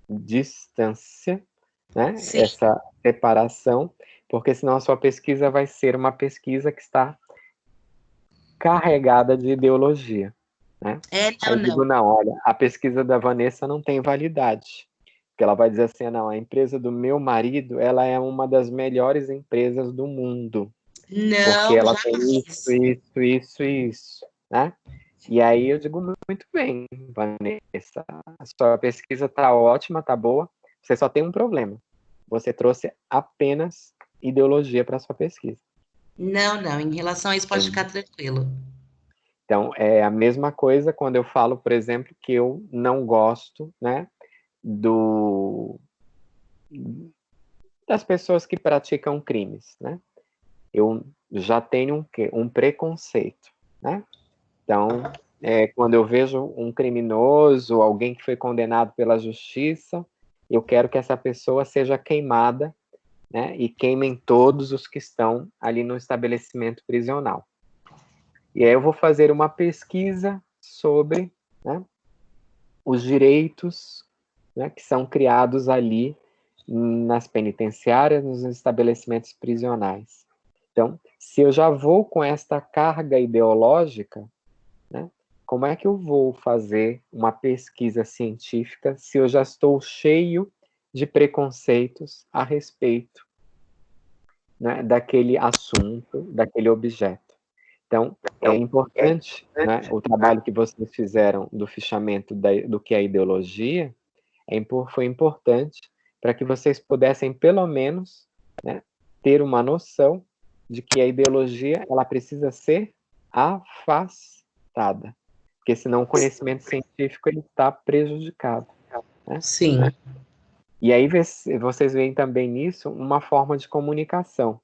[SPEAKER 1] distância, né?
[SPEAKER 4] Sim.
[SPEAKER 1] Essa separação, porque senão a sua pesquisa vai ser uma pesquisa que está carregada de ideologia, né? Eu digo, não, olha, a pesquisa da Vanessa não tem validade, porque ela vai dizer assim, não, a empresa do meu marido, ela é uma das melhores empresas do mundo, porque ela tem isso, né? E aí eu digo, muito bem, Vanessa, a sua pesquisa está ótima, está boa, você só tem um problema, você trouxe apenas ideologia para a sua pesquisa.
[SPEAKER 4] Não, em relação a isso pode ficar tranquilo.
[SPEAKER 1] Então, é a mesma coisa quando eu falo, por exemplo, que eu não gosto, né, das pessoas que praticam crimes, né? Eu já tenho um preconceito, né? Então, quando eu vejo um criminoso, alguém que foi condenado pela justiça, eu quero que essa pessoa seja queimada, né? E queimem todos os que estão ali no estabelecimento prisional. E aí eu vou fazer uma pesquisa sobre, né, os direitos, né, que são criados ali nas penitenciárias, nos estabelecimentos prisionais. Então, se eu já vou com esta carga ideológica, né, como é que eu vou fazer uma pesquisa científica se eu já estou cheio de preconceitos a respeito né, daquele assunto, daquele objeto. Então, é importante, né, o trabalho que vocês fizeram do fichamento do que é ideologia, foi importante para que vocês pudessem, pelo menos, né, ter uma noção de que a ideologia ela precisa ser afastada, porque senão o conhecimento científico ele está prejudicado. Né?
[SPEAKER 4] Sim.
[SPEAKER 1] E aí vocês veem também nisso uma forma de comunicação.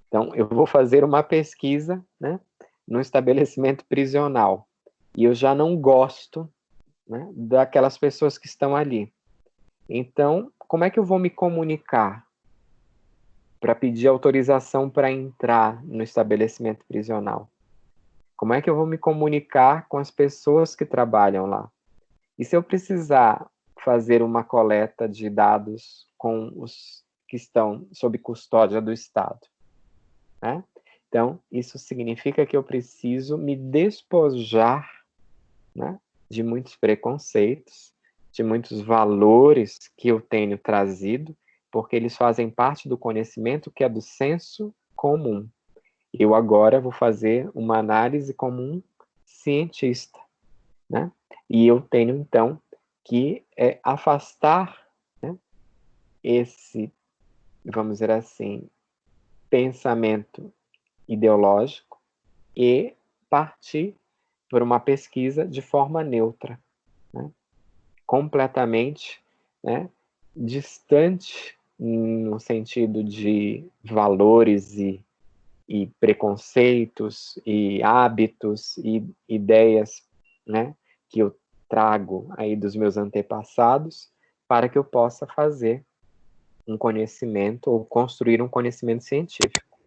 [SPEAKER 1] Então, eu vou fazer uma pesquisa, né, no estabelecimento prisional, e eu já não gosto, né, daquelas pessoas que estão ali. Então, como é que eu vou me comunicar para pedir autorização para entrar no estabelecimento prisional? Como é que eu vou me comunicar com as pessoas que trabalham lá? E se eu precisar fazer uma coleta de dados com os que estão sob custódia do Estado? Né? Então, isso significa que eu preciso me despojar, né, de muitos preconceitos, de muitos valores que eu tenho trazido, porque eles fazem parte do conhecimento que é do senso comum. Eu agora vou fazer uma análise como um cientista, né? E eu tenho, então, que afastar, né, esse, vamos dizer assim, pensamento ideológico e partir por uma pesquisa de forma neutra, né? Completamente, né, distante no sentido de valores e preconceitos e hábitos e ideias, né, que eu trago aí dos meus antepassados para que eu possa fazer um conhecimento ou construir um conhecimento científico.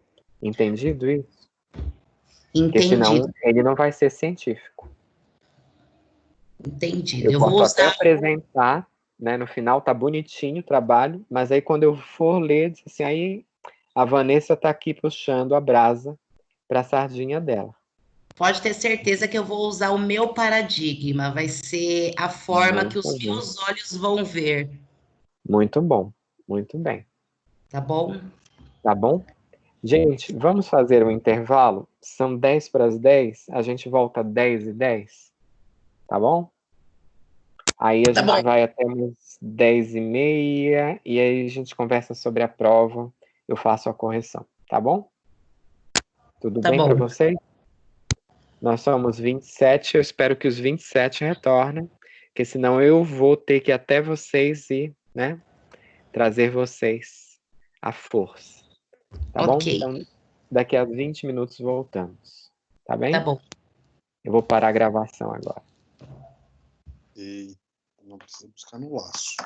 [SPEAKER 1] Entendido isso? Porque senão ele não vai ser científico.
[SPEAKER 4] Entendido.
[SPEAKER 1] Eu posso até apresentar, né, no final tá bonitinho o trabalho, mas aí quando eu for ler, diz assim, aí a Vanessa tá aqui puxando a brasa para a sardinha dela.
[SPEAKER 4] Pode ter certeza que eu vou usar o meu paradigma, vai ser a forma
[SPEAKER 1] Muito
[SPEAKER 4] que os
[SPEAKER 1] bom.
[SPEAKER 4] meus olhos vão ver.
[SPEAKER 1] Muito bom, muito bem.
[SPEAKER 4] Tá bom?
[SPEAKER 1] Tá bom? Gente, vamos fazer um intervalo? São 10 para as 10, a gente volta 10h10, tá bom? Aí a gente vai até umas 10h30, e aí a gente conversa sobre a prova, eu faço a correção, tá bom? Tudo
[SPEAKER 4] Tá
[SPEAKER 1] bem
[SPEAKER 4] bom.
[SPEAKER 1] para vocês? Nós somos 27, eu espero que os 27 retornem, porque senão eu vou ter que ir até vocês e, né, trazer vocês à força. Tá bom? Então, daqui a 20 minutos voltamos. Tá bem?
[SPEAKER 4] Tá bom.
[SPEAKER 1] Eu vou parar a gravação agora.
[SPEAKER 7] E não precisa buscar no laço.